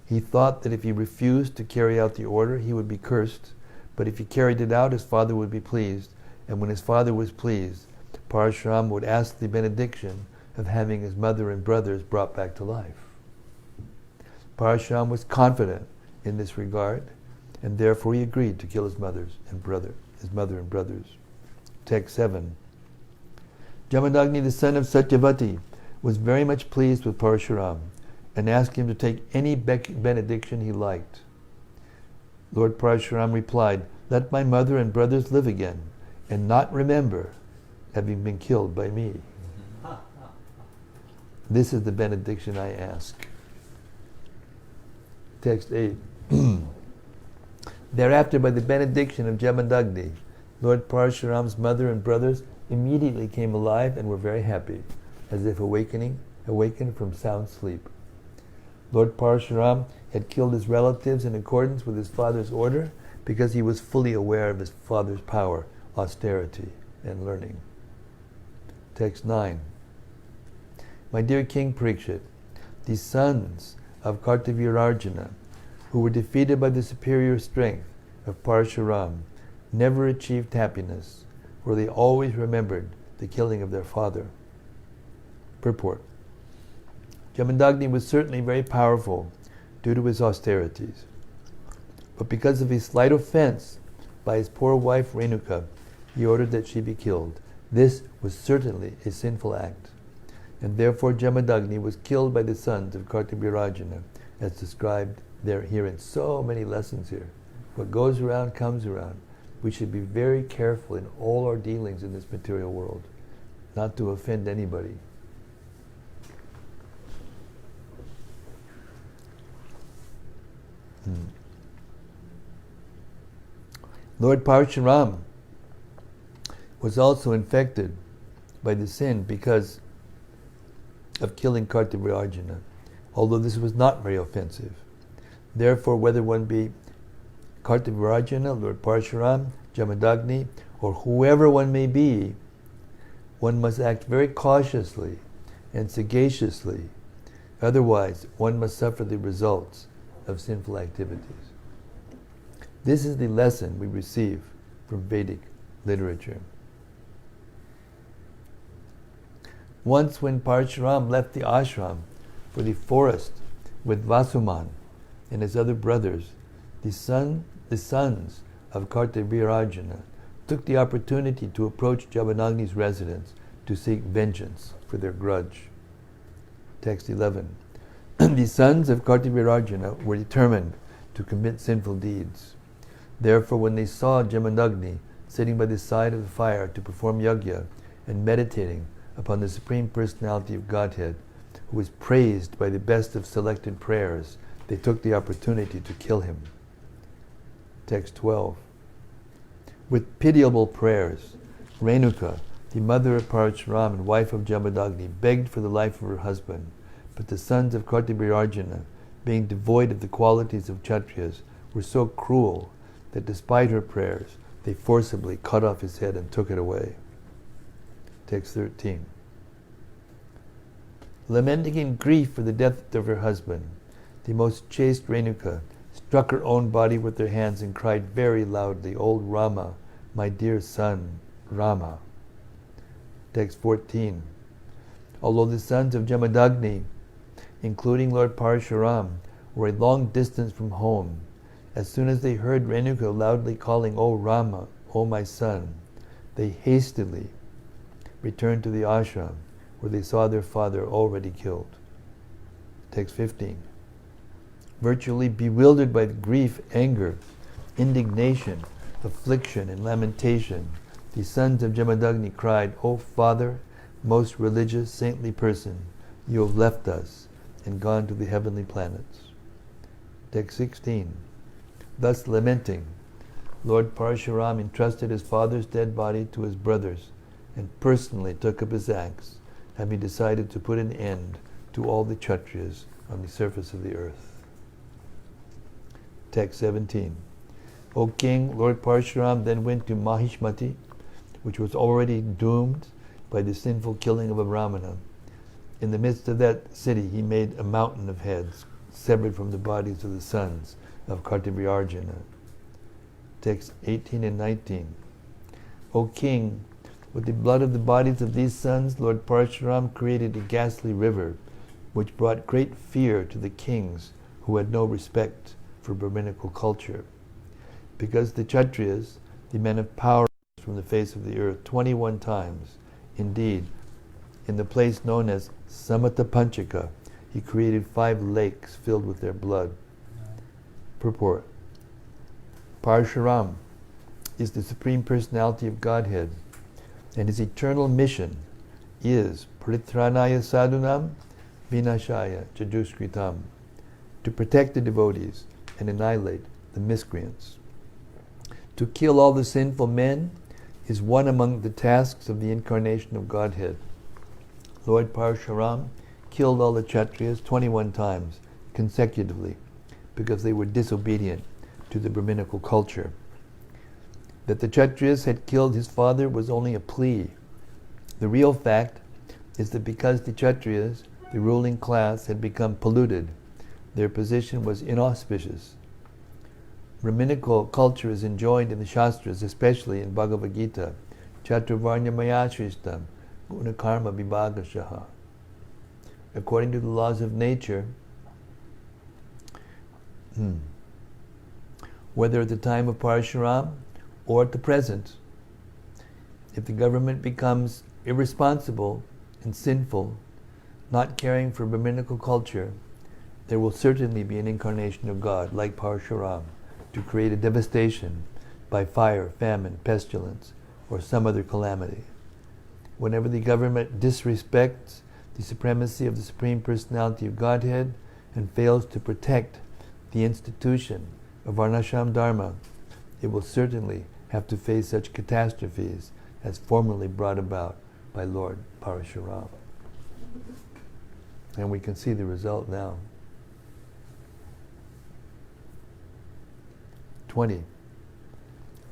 He thought that if he refused to carry out the order, he would be cursed, but if he carried it out, his father would be pleased, and when his father was pleased, Parasurama would ask the benediction of having his mother and brothers brought back to life. Parasurama was confident in this regard, and therefore he agreed to kill his mother and brothers. Text 7. Jamadagni, the son of Satyavati, was very much pleased with Parasurama and asked him to take any benediction he liked. Lord Parasurama replied, Let my mother and brothers live again, and not remember having been killed by me. This is the benediction I ask. Text 8. Thereafter, by the benediction of Jamadagni, Lord Parashurama's mother and brothers immediately came alive and were very happy, as if awakened from sound sleep. Lord Parashurama had killed his relatives in accordance with his father's order because he was fully aware of his father's power, austerity, and learning. Text 9. My dear King Parikshit, the sons of Kartavirarjuna, who were defeated by the superior strength of Parasurama, never achieved happiness, for they always remembered the killing of their father. Purport. Jamadagni was certainly very powerful due to his austerities. But because of his slight offense by his poor wife Renuka, he ordered that she be killed. This was certainly a sinful act. And therefore Jamadagni was killed by the sons of Kartabhirajana, as described herein. So many lessons here. What goes around comes around. We should be very careful in all our dealings in this material world, not to offend anybody. Lord Parasurama was also infected by the sin because of killing Kartabhirajana, although this was not very offensive. Therefore, whether one be Kartabhirajana, Lord Parasurama, Jamadagni, or whoever one may be, one must act very cautiously and sagaciously. Otherwise, one must suffer the results of sinful activities. This is the lesson we receive from Vedic literature. Once when Parasurama left the ashram for the forest with Vasuman and his other brothers, the sons of Kartabhirajana took the opportunity to approach Jamadagni's residence to seek vengeance for their grudge. Text 11. The sons of Kartabhirajana were determined to commit sinful deeds. Therefore, when they saw Jamadagni sitting by the side of the fire to perform yajna and meditating upon the Supreme Personality of Godhead, who was praised by the best of selected prayers, they took the opportunity to kill him. Text 12. With pitiable prayers, Renuka, the mother of Parasurama and wife of Jamadagni, begged for the life of her husband, but the sons of Kartabhirajana, being devoid of the qualities of Kshatriyas, were so cruel that despite her prayers, they forcibly cut off his head and took it away. Text 13. Lamenting in grief for the death of her husband, the most chaste Renuka struck her own body with her hands and cried very loudly, "Old Rama, my dear son, Rama." Text 14. Although the sons of Jamadagni, including Lord Parasurama, were a long distance from home, as soon as they heard Renuka loudly calling, "O Rama, O my son," they hastily returned to the ashram, where they saw their father already killed. Text 15. Virtually bewildered by grief, anger, indignation, affliction, and lamentation, the sons of Jamadagni cried, "O Father, most religious, saintly person, you have left us and gone to the heavenly planets." Text 16. Thus lamenting, Lord Parasurama entrusted his father's dead body to his brothers and personally took up his axe, having decided to put an end to all the Kshatriyas on the surface of the earth. Text 17. O king, Lord Parasurama then went to Mahishmati, which was already doomed by the sinful killing of a Brahmana. In the midst of that city he made a mountain of heads, severed from the bodies of the sons of Kartabhirajana. Text 18 and 19. O king, with the blood of the bodies of these sons, Lord Parasurama created a ghastly river, which brought great fear to the kings who had no respect for Brahminical culture. Because the Kshatriyas, the men of power, from the face of the earth 21 times. Indeed, in the place known as Samata Panchaka, he created 5 lakes filled with their blood. Purport. Parasurama is the Supreme Personality of Godhead, and his eternal mission is Paritranaya Sadhunam Vinashaya Chaduskritam, to protect the devotees and annihilate the miscreants. To kill all the sinful men is one among the tasks of the Incarnation of Godhead. Lord Parasurama killed all the Kshatriyas 21 times consecutively because they were disobedient to the Brahminical culture. That the Kshatriyas had killed his father was only a plea. The real fact is that because the Kshatriyas, the ruling class, had become polluted, their position was inauspicious. Brahminical culture is enjoined in the Shastras, especially in Bhagavad Gita, Chaturvarnya Maya Shrishtam, Gunakarma Vibhagashaha. according to the laws of nature, whether at the time of Parasurama or at the present, if the government becomes irresponsible and sinful, not caring for Brahminical culture, there will certainly be an incarnation of God, like Parasurama, to create a devastation by fire, famine, pestilence, or some other calamity. Whenever the government disrespects the supremacy of the Supreme Personality of Godhead and fails to protect the institution of Varnashram Dharma, it will certainly have to face such catastrophes as formerly brought about by Lord Parasurama. And we can see the result now. 20.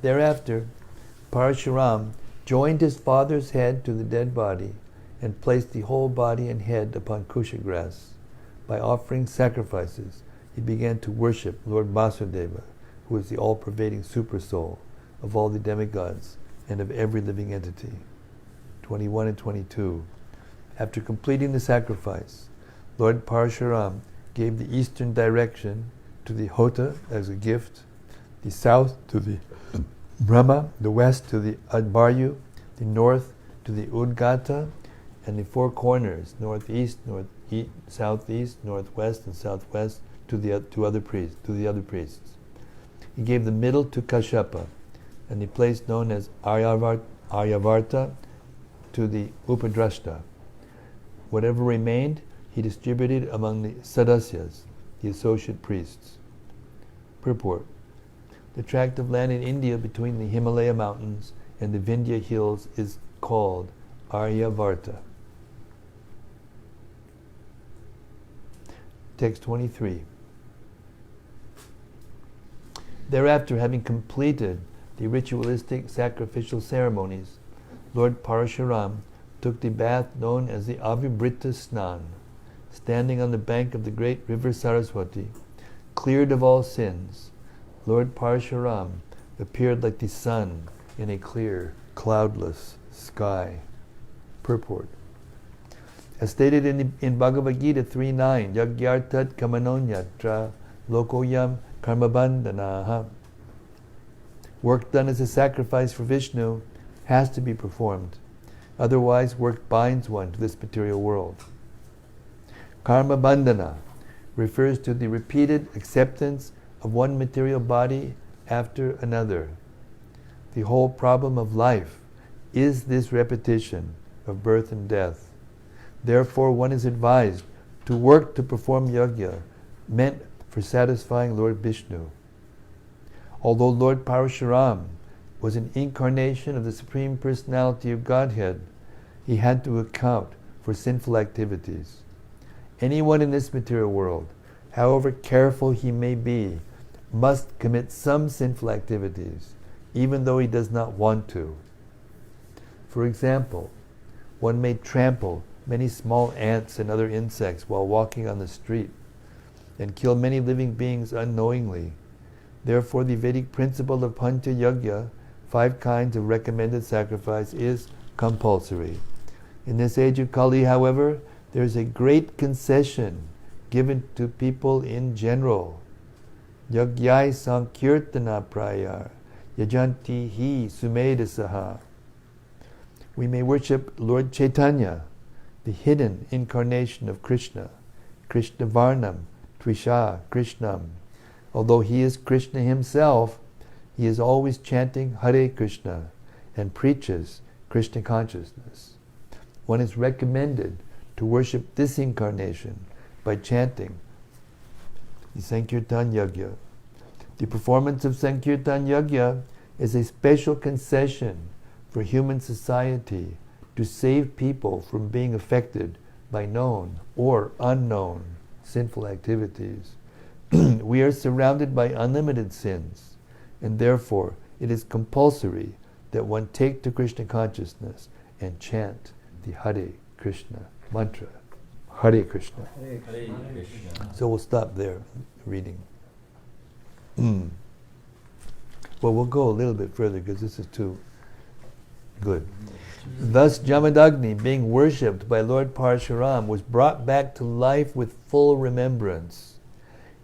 Thereafter, Parasurama joined his father's head to the dead body and placed the whole body and head upon kusha grass. By offering sacrifices, he began to worship Lord Vasudeva, who is the all-pervading supersoul of all the demigods and of every living entity. 21 and 22. After completing the sacrifice, Lord Parasurama gave the eastern direction to the Hota as a gift, the south to the Brahma, the west to the Advaryu, the north to the Udgata, and the four corners, northeast, southeast, northwest, and southwest, to the other priests. He gave the middle to Kashyapa, and the place known as Aryavarta to the Upadrashta. Whatever remained, he distributed among the Sadasyas, the associate priests. Purport. The tract of land in India between the Himalaya mountains and the Vindhya hills is called Aryavarta. Text 23. Thereafter, having completed the ritualistic sacrificial ceremonies, Lord Parasurama took the bath known as the Avibrita Snan, standing on the bank of the great river Saraswati, cleared of all sins. Lord Parasurama appeared like the sun in a clear, cloudless sky. Purport. As stated in Bhagavad Gita 3.9, Yagyartat kamanonyatra lokoyam karmabandhanaha. Work done as a sacrifice for Vishnu has to be performed. Otherwise, work binds one to this material world. Karma bandhana refers to the repeated acceptance of one material body after another. The whole problem of life is this repetition of birth and death. Therefore, one is advised to work to perform yajna meant for satisfying Lord Vishnu. Although Lord Parasurama was an incarnation of the Supreme Personality of Godhead, he had to account for sinful activities. Anyone in this material world, however careful he may be, must commit some sinful activities, even though he does not want to. For example, one may trample many small ants and other insects while walking on the street, and kill many living beings unknowingly. Therefore, the Vedic principle of Pancha Yajna, 5 kinds of recommended sacrifice, is compulsory. In this age of Kali, however, there is a great concession given to people in general. Yagyai sankirtana prayar, yajanti hi sumedasaha. We may worship Lord Chaitanya, the hidden incarnation of Krishna, Krishna Varnam, Trisha Krishnam. Although he is Krishna himself, he is always chanting Hare Krishna and preaches Krishna consciousness. One is recommended to worship this incarnation by chanting the Sankirtan Yajna. The performance of Sankirtan Yajna is a special concession for human society to save people from being affected by known or unknown sinful activities. We are surrounded by unlimited sins, and therefore it is compulsory that one take to Krishna consciousness and chant the Hare Krishna mantra. Hare Krishna. Hare Krishna. So we'll stop there reading. Well, we'll go a little bit further because this is too good. Thus Jamadagni, being worshipped by Lord Parasurama, was brought back to life with full remembrance,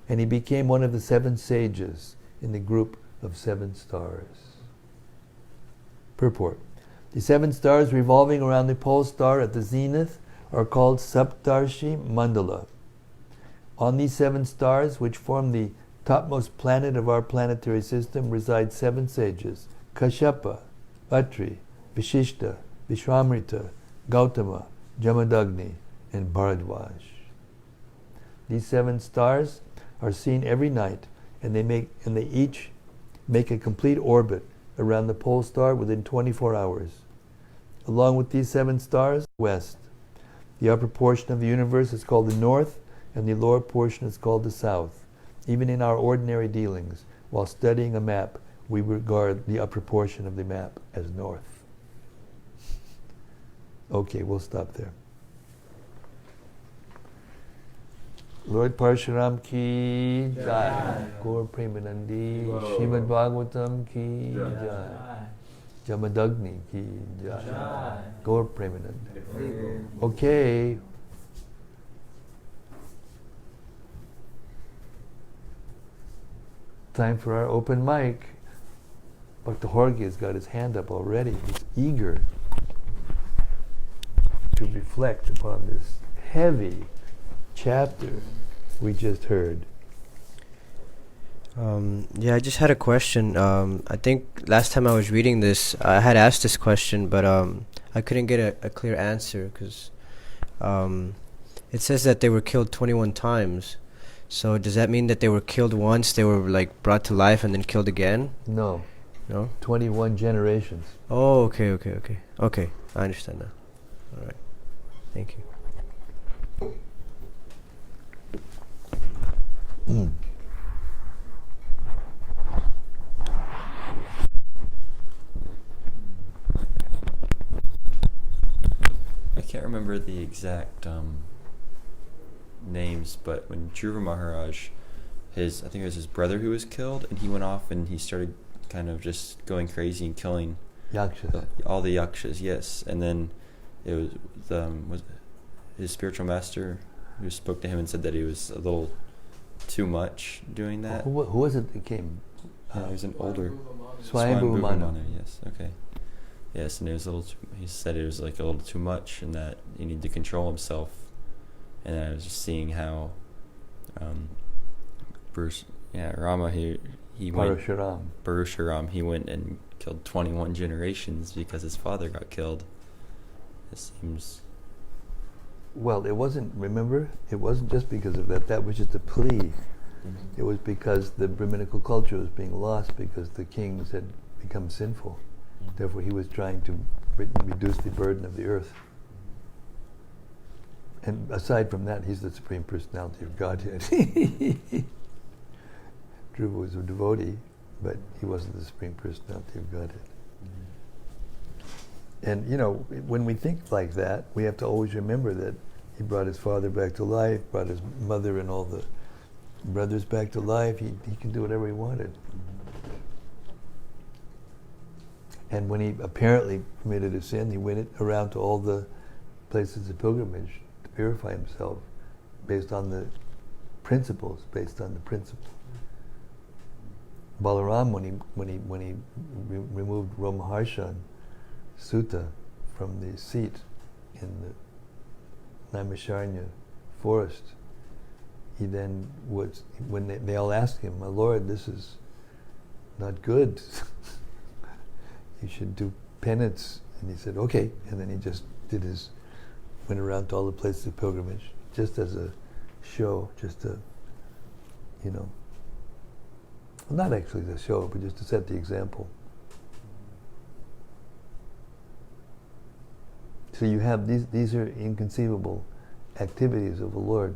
and he became one of the 7 sages in the group of 7 stars. Purport. The 7 stars revolving around the pole star at the zenith are called Saptarshi Mandala. On these 7 stars, which form the topmost planet of our planetary system, reside 7 sages: Kashyapa, Atri, Vishishta, Vishwamrita, Gautama, Jamadagni, and Bharadwaj. These 7 stars are seen every night, and they each make a complete orbit around the pole star within 24 hours. Along with these 7 stars, west. The upper portion of the universe is called the north, and the lower portion is called the south. Even in our ordinary dealings, while studying a map, we regard the upper portion of the map as north. Okay, we'll stop there. Lord Parasurama ki jai. Gaur Premanandi. Srimad-Bhagavatam ki jai. Jamadagni ki jai. Gaur Premanandi. Okay. Time for our open mic. Bhakta Horgi has got his hand up already. He's eager to reflect upon this heavy chapter we just heard. I just had a question. I think last time I was reading this, I had asked this question, but I couldn't get a clear answer because it says that they were killed 21 times. So does that mean that they were killed once, they were like brought to life and then killed again? No. No? 21 generations. Oh, okay. Okay, I understand now. All right. Thank you. I can't remember the exact names, but when Dhruva Maharaj, I think it was his brother who was killed, and he went off and he started kind of just going crazy and killing Yakshas. all the yakshas, yes. And then it was his spiritual master who spoke to him and said that he was a little too much doing that. Who was it that came? He was an older Swayambhuva Manu. Yes, okay. Yes, and it was he said it was like a little too much and that he needed to control himself. And I was just seeing how Rama, he went, Parasurama, he went and killed 21 generations because his father got killed. It seems... Well, it wasn't just because of that. That was just a plea. Mm-hmm. It was because the Brahminical culture was being lost because the kings had become sinful. Mm-hmm. Therefore, he was trying to reduce the burden of the earth. And aside from that, he's the Supreme Personality of Godhead. Dhruva was a devotee, but he wasn't the Supreme Personality of Godhead. Mm-hmm. And, when we think like that, we have to always remember that he brought his father back to life, brought his mother and all the brothers back to life. He can do whatever he wanted. Mm-hmm. And when he apparently committed a sin, he went around to all the places of pilgrimage to purify himself based on the principles. Balaram, when he removed Romaharshan Sutta from the seat in the Naimisharanya forest, he then when they all asked him, "My Lord, this is not good. You should do penance." And he said, "Okay." And then he just went around to all the places of pilgrimage, just as a show, just to, well, not actually the show, but just to set the example. So you have these are inconceivable activities of the Lord.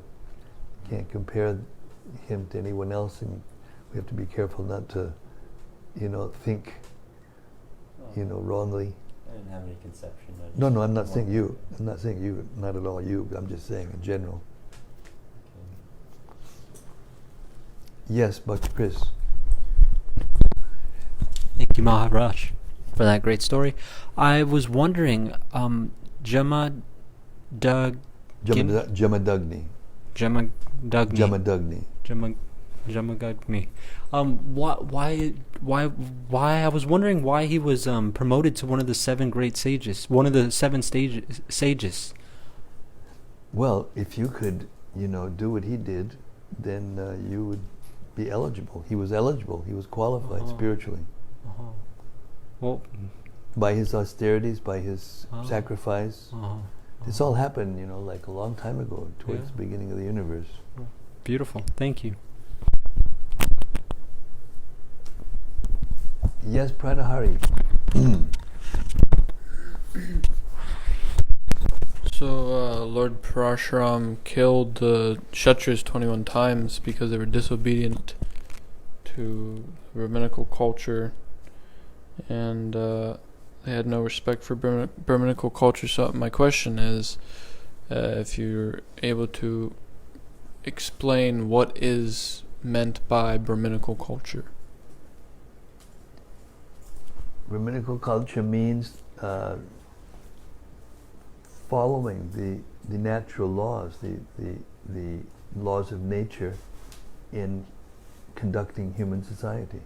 You can't compare him to anyone else, and we have to be careful not to, think, wrongly. I didn't have any conception. No, I'm not saying you. I'm not saying you, not at all you. I'm just saying in general. Okay. Yes, Bhakti Chris. Thank you, Maharaj. for that great story. I was wondering, Jamadagni. Jamadagni. Jamadagni. Jamagagni. Why? I was wondering why he was promoted to one of the 7 great sages, one of the 7 sages. Well, if you could, do what he did, then you would be eligible. He was eligible. He was qualified spiritually. Well, by his austerities, by his sacrifice. This all happened, like a long time ago, towards the beginning of the universe. Beautiful. Thank you. Yes, Pranahari. So, Lord Parasurama killed the Kshatriyas 21 times because they were disobedient to Brahminical culture, and they had no respect for Brahminical culture. So my question is, if you're able to explain what is meant by Brahminical culture. Brahminical culture means following the natural laws, the laws of nature in conducting human society.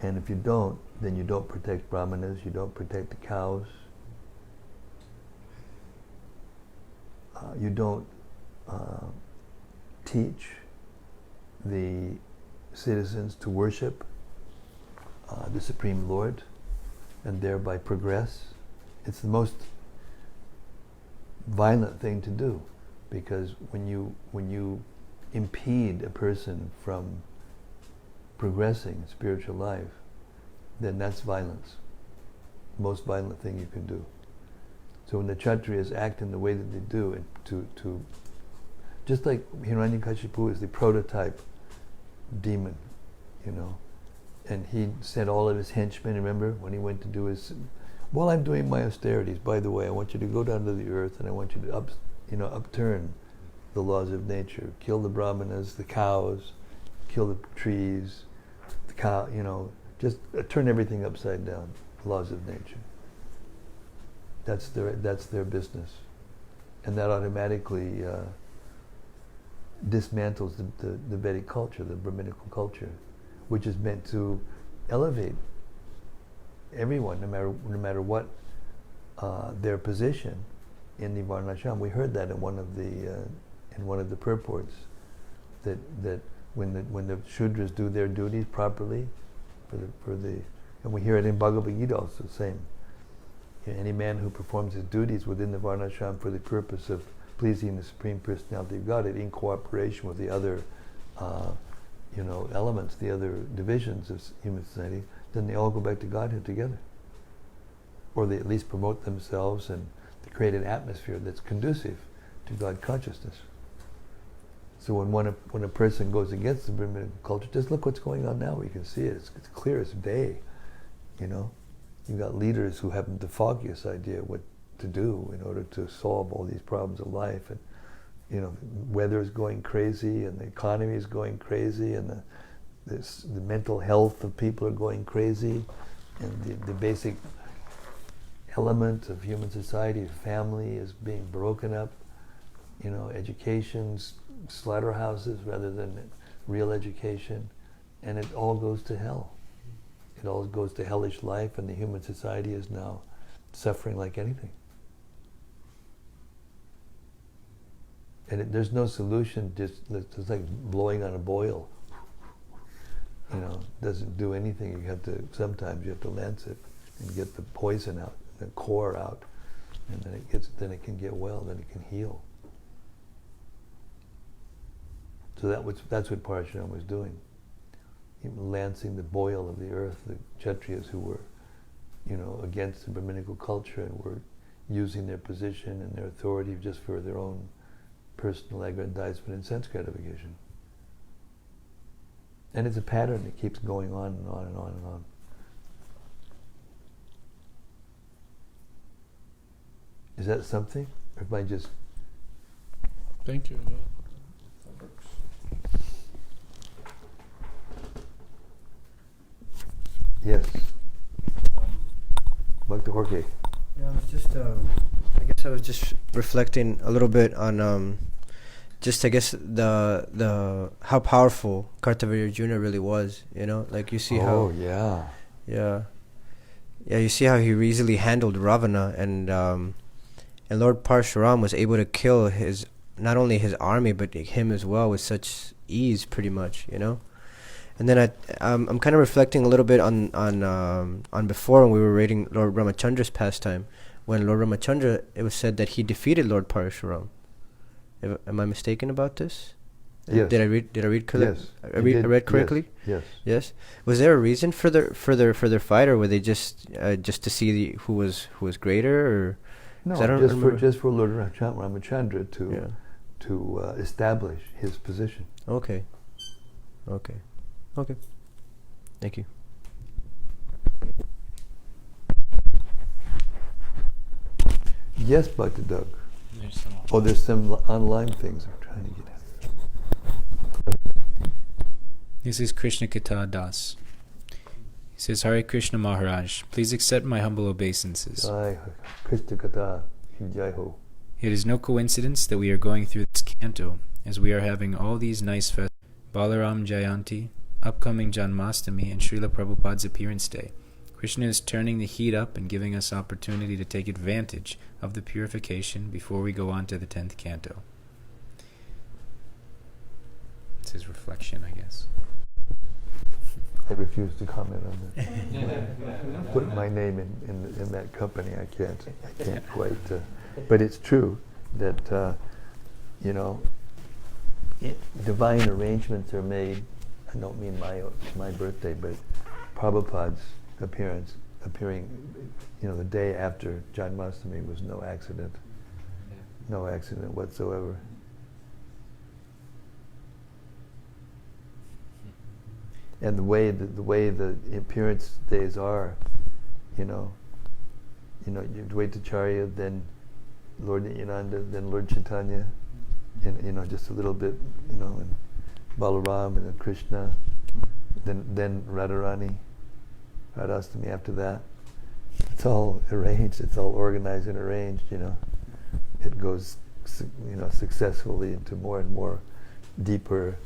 And if you don't, then you don't protect brahmanas, you don't protect the cows, you don't teach the citizens to worship the Supreme Lord and thereby progress. It's the most violent thing to do, because when you impede a person from progressing in spiritual life, then that's violence. Most violent thing you can do. So when the Kshatriyas act in the way that they do, to just like Hiranyakashipu is the prototype demon, and he sent all of his henchmen, remember, when he went to do his, while I'm doing my austerities, by the way, I want you to go down to the earth and I want you to upturn the laws of nature, kill the brahmanas, the cows, kill the trees, the cow, just turn everything upside down, laws of nature. That's their business. And that automatically dismantles the Vedic culture, the Brahminical culture, which is meant to elevate everyone, no matter what their position in the Varnashram. We heard that in one of the purports, that when the Shudras do their duties properly, and we hear it in Bhagavad Gita also, same. Any man who performs his duties within the Varnashram for the purpose of pleasing the Supreme Personality of Godhead in cooperation with the other elements, the other divisions of human society, then they all go back to Godhead together. Or they at least promote themselves and to create an atmosphere that's conducive to God consciousness. So when a person goes against the Brahminical culture, just look what's going on now. We can see it. It's clear as day. You've got leaders who have the foggiest idea what to do in order to solve all these problems of life. And weather is going crazy, and the economy is going crazy, and the mental health of people are going crazy, and the basic element of human society, family, is being broken up. Education's slaughterhouses rather than real education, and it all goes to hell. It all goes to hellish life, and the human society is now suffering like anything. And there's no solution, just like blowing on a boil. Doesn't do anything. Sometimes you have to lance it and get the poison out, the core out, and then it can get well, then it can heal. So that's what Parasurama was doing. Lancing the boil of the earth, the Kshatriyas who were, against the Brahminical culture and were using their position and their authority just for their own personal aggrandizement and sense gratification. And it's a pattern that keeps going on and on and on and on. Is that something? Or am I just... Thank you. Yeah, that works. Yes. Bhakta Jorge. Yeah, I was just, I guess I was just reflecting a little bit on, just I guess the how powerful Kartavya Arjuna really was. You know, like you see how. Oh yeah. Yeah. Yeah, you see how he easily handled Ravana, and Lord Parasurama was able to kill his not only his army but him as well with such ease, pretty much, you know. And then I'm kind of reflecting a little bit on before when we were reading Lord Ramachandra's pastime, when Lord Ramachandra, it was said that he defeated Lord Parasurama. Am I mistaken about this? Yes. Did I read correctly? Yes. I read correctly? Yes. Yes. Was there a reason for their fight, or were they just to see who was greater, or? No, I don't just for Lord Ramachandra to establish his position. Okay. Thank you. Yes, Bhakti Doug. There's There's some online things I'm trying to get at. This is Krishna Kata Das. He says, Hare Krishna Maharaj, please accept my humble obeisances. Jai Krishna Kata, Jai Ho. It is no coincidence that we are going through this canto, as we are having all these nice festivals, Balaram Jayanti, upcoming Janmastami, and Srila Prabhupada's appearance day. Krishna is turning the heat up and giving us opportunity to take advantage of the purification before we go on to the 10th canto. It's his reflection, I guess. I refuse to comment on that. Put my name in that company. I can't quite. But it's true that divine arrangements are made. I don't mean my birthday, but Prabhupada's appearing, the day after Janmastami was no accident whatsoever. And the way the appearance days are, you Dvaitacharya, then Lord Nityananda, then Lord Chaitanya, and just a little bit, and Balaram, and then Krishna, then Radharani, Radhastami after that. It's all arranged. It's all organized and arranged. It goes, successfully into more and more deeper,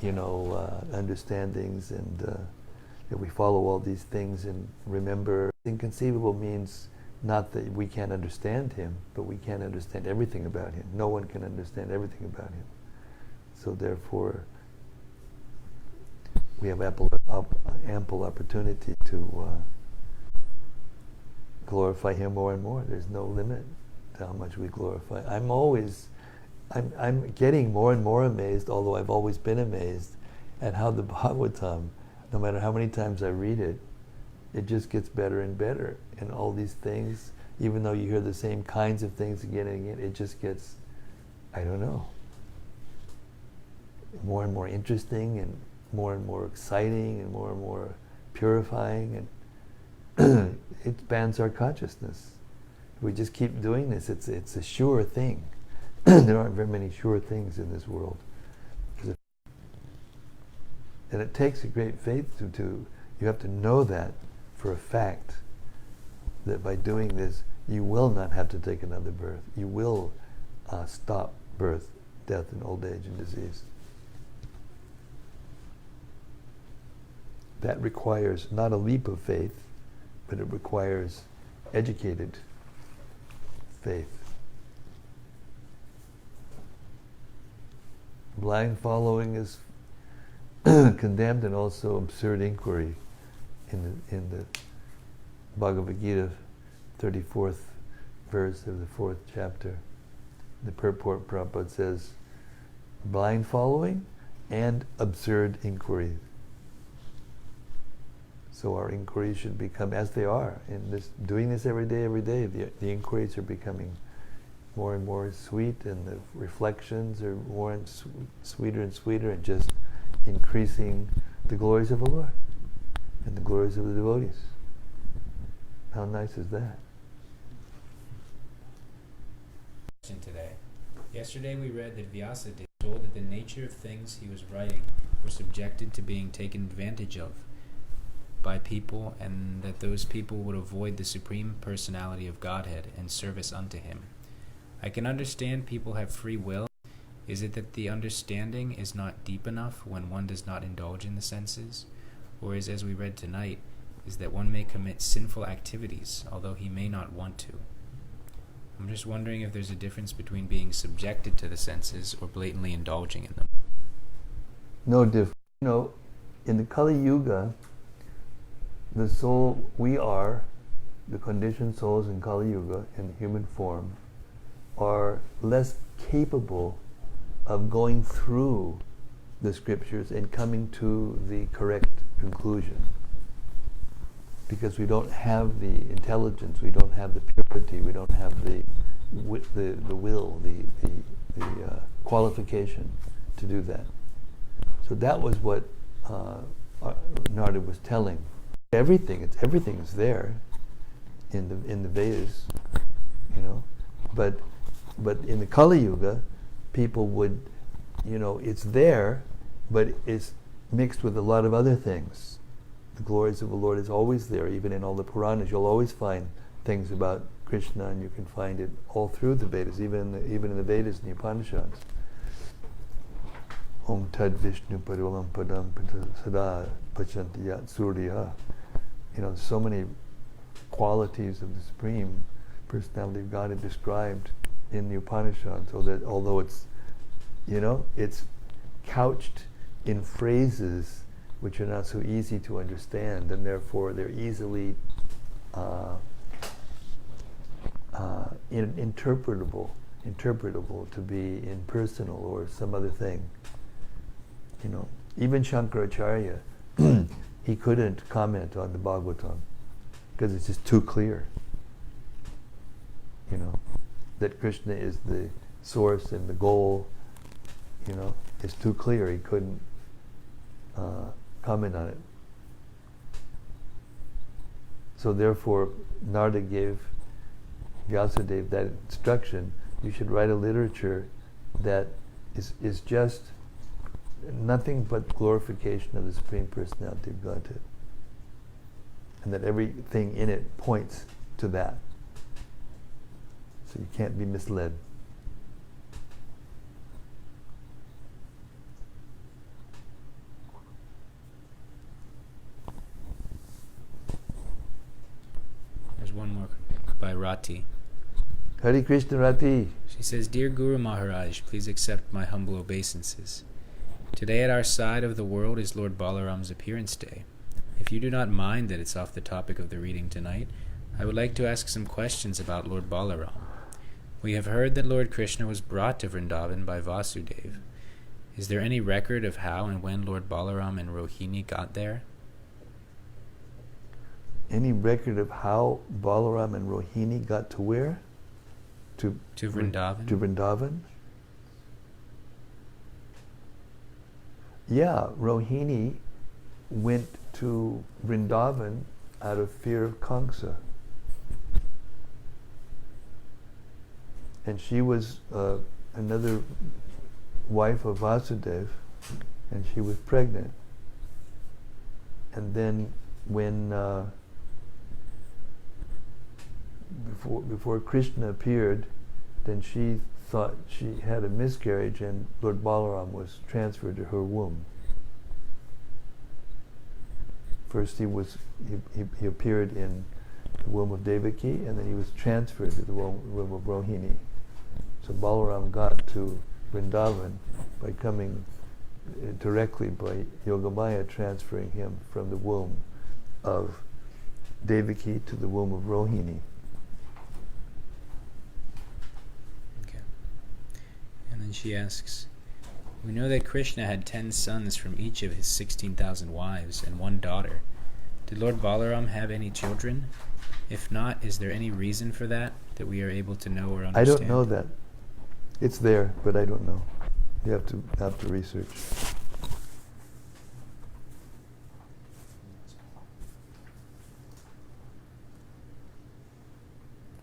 understandings, and that we follow all these things and remember. Inconceivable means not that we can't understand him, but we can't understand everything about him. No one can understand everything about him. So therefore, we have ample opportunity to glorify him more and more. There's no limit to how much we glorify. I'm getting more and more amazed, although I've always been amazed, at how the Bhagavatam, no matter how many times I read it, it just gets better and better. And all these things, even though you hear the same kinds of things again and again, it just gets, I don't know, more and more interesting, and more exciting, and more purifying, and it expands our consciousness. We just keep doing this. It's a sure thing. There aren't very many sure things in this world. And it takes a great faith to you have to know that for a fact, that by doing this, you will not have to take another birth. You will stop birth, death, and old age and disease. That requires not a leap of faith, but it requires educated faith. Blind following is condemned, and also absurd inquiry in the Bhagavad Gita, 34th verse of the 4th chapter. The purport, Prabhupada says, blind following and absurd inquiry. So our inquiries should become, as they are, doing this every day, the inquiries are becoming more and more sweet, and the reflections are more and sweeter and sweeter, and just increasing the glories of the Lord and the glories of the devotees. How nice is that? Today. Yesterday we read that Vyasa told that the nature of things he was writing were subjected to being taken advantage of. by people, and that those people would avoid the Supreme Personality of Godhead and service unto Him. I can understand people have free will. Is it that the understanding is not deep enough when one does not indulge in the senses? Or is, as we read tonight, is that one may commit sinful activities, although he may not want to? I'm just wondering if there's a difference between being subjected to the senses or blatantly indulging in them. No difference. In the Kali Yuga, the soul, we are, the conditioned souls in Kali Yuga, in human form, are less capable of going through the scriptures and coming to the correct conclusion. Because we don't have the intelligence, we don't have the purity, we don't have the will, the qualification to do that. So that was what Narada was telling. Everything is there in the Vedas, but in the Kali Yuga, people would, it's there, but it's mixed with a lot of other things. The glories of the Lord is always there, even in all the Puranas. You'll always find things about Krishna, and you can find it all through the Vedas, even in the Vedas and the Upanishads. Om Tad Vishnu Padulam Padam Sada Pachanti Yat Surya. So many qualities of the Supreme Personality of God are described in the Upanishads, so that although it's couched in phrases which are not so easy to understand, and therefore they're easily interpretable to be impersonal or some other thing. Even Shankaracharya, he couldn't comment on the Bhagavatam because it's just too clear. That Krishna is the source and the goal. It's too clear. He couldn't comment on it. So therefore, Narada gave Vyasadeva that instruction. You should write a literature that is just nothing but glorification of the Supreme Personality of Godhead. And that everything in it points to that. So you can't be misled. There's one more by Rati. Hare Krishna Rati. She says, Dear Guru Maharaj, please accept my humble obeisances. Today at our side of the world is Lord Balaram's appearance day. If you do not mind that it's off the topic of the reading tonight, I would like to ask some questions about Lord Balaram. We have heard that Lord Krishna was brought to Vrindavan by Vasudeva. Is there any record of how and when Lord Balaram and Rohini got there? Any record of how Balaram and Rohini got to where? To Vrindavan. To Vrindavan? Yeah, Rohini went to Vrindavan out of fear of Kamsa. And she was another wife of Vasudeva, and she was pregnant. And then when before Krishna appeared, then she thought she had a miscarriage, and Lord Balaram was transferred to her womb. First he appeared in the womb of Devaki, and then he was transferred to the womb of Rohini. So Balaram got to Vrindavan by coming directly by Yogamaya transferring him from the womb of Devaki to the womb of Rohini. Okay. And then she asks, we know that Krishna had 10 sons from each of his 16,000 wives and one daughter. Did Lord Balaram have any children? If not, is there any reason for that we are able to know or understand? I don't know that. It's there, but I don't know. You have to research.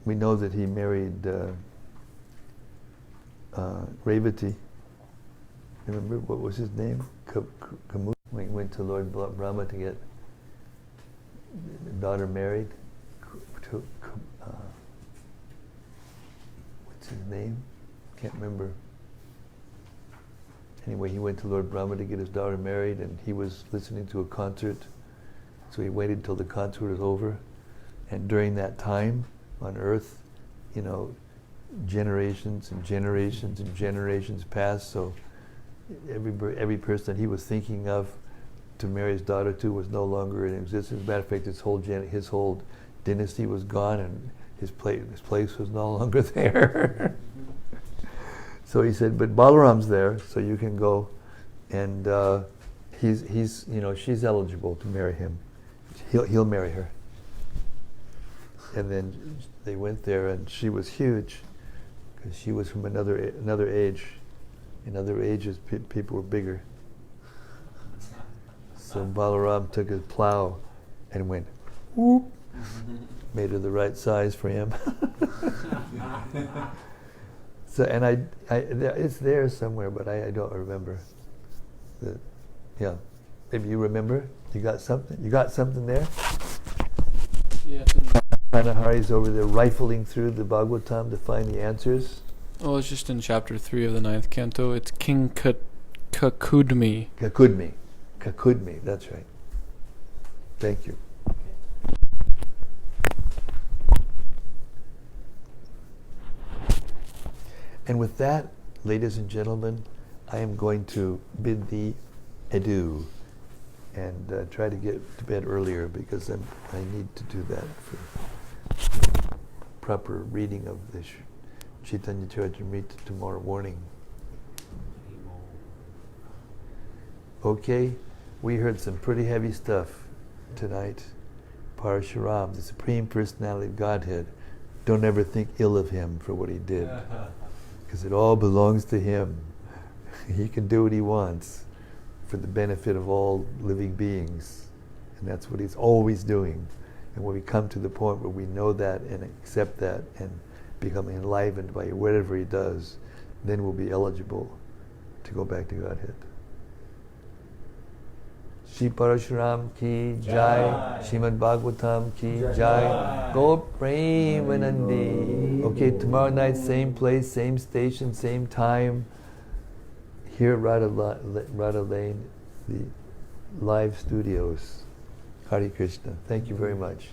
We know that he married Revati. Remember what was his name? Kamut. When he went to Lord Brahma to get daughter married to, what's his name? Can't remember. Anyway, he went to Lord Brahma to get his daughter married, and he was listening to a concert. So he waited till the concert was over. And during that time on Earth, you know, generations and generations and generations passed. So every person that he was thinking of to marry his daughter to was no longer in existence. As a matter of fact, his whole dynasty was gone, and his place was no longer there. So he said, but Balaram's there, so you can go, and he's you know, she's eligible to marry him. He'll marry her. And then they went there, and she was huge, because she was from another age. In other ages, people were bigger. So Balaram took his plow and went, whoop, made her the right size for him. So, and it's there somewhere, but I don't remember. Yeah, maybe you remember. You got something. You got something there. Yeah. Panahari's over there rifling through the Bhagavatam to find the answers. Oh, it's just in chapter 3 of the 9th canto. It's King Kakudmi. Kakudmi, that's right. Thank you. And with that, ladies and gentlemen, I am going to bid thee adieu and try to get to bed earlier, because I need to do that for proper reading of the Chaitanya Charitamrita tomorrow morning. Okay, we heard some pretty heavy stuff tonight. Parasurama, the Supreme Personality of Godhead. Don't ever think ill of him for what he did, because it all belongs to him. He can do what he wants for the benefit of all living beings, and that's what he's always doing. And when we come to the point where we know that and accept that and become enlivened by whatever he does, then we'll be eligible to go back to Godhead. Shri Parasurama ki jai, Srimad-Bhagavatam ki jai, Go Premanandi. Okay, tomorrow night, same place, same station, same time, here at Radha Lane, the live studios. Hare Krishna. Thank you very much.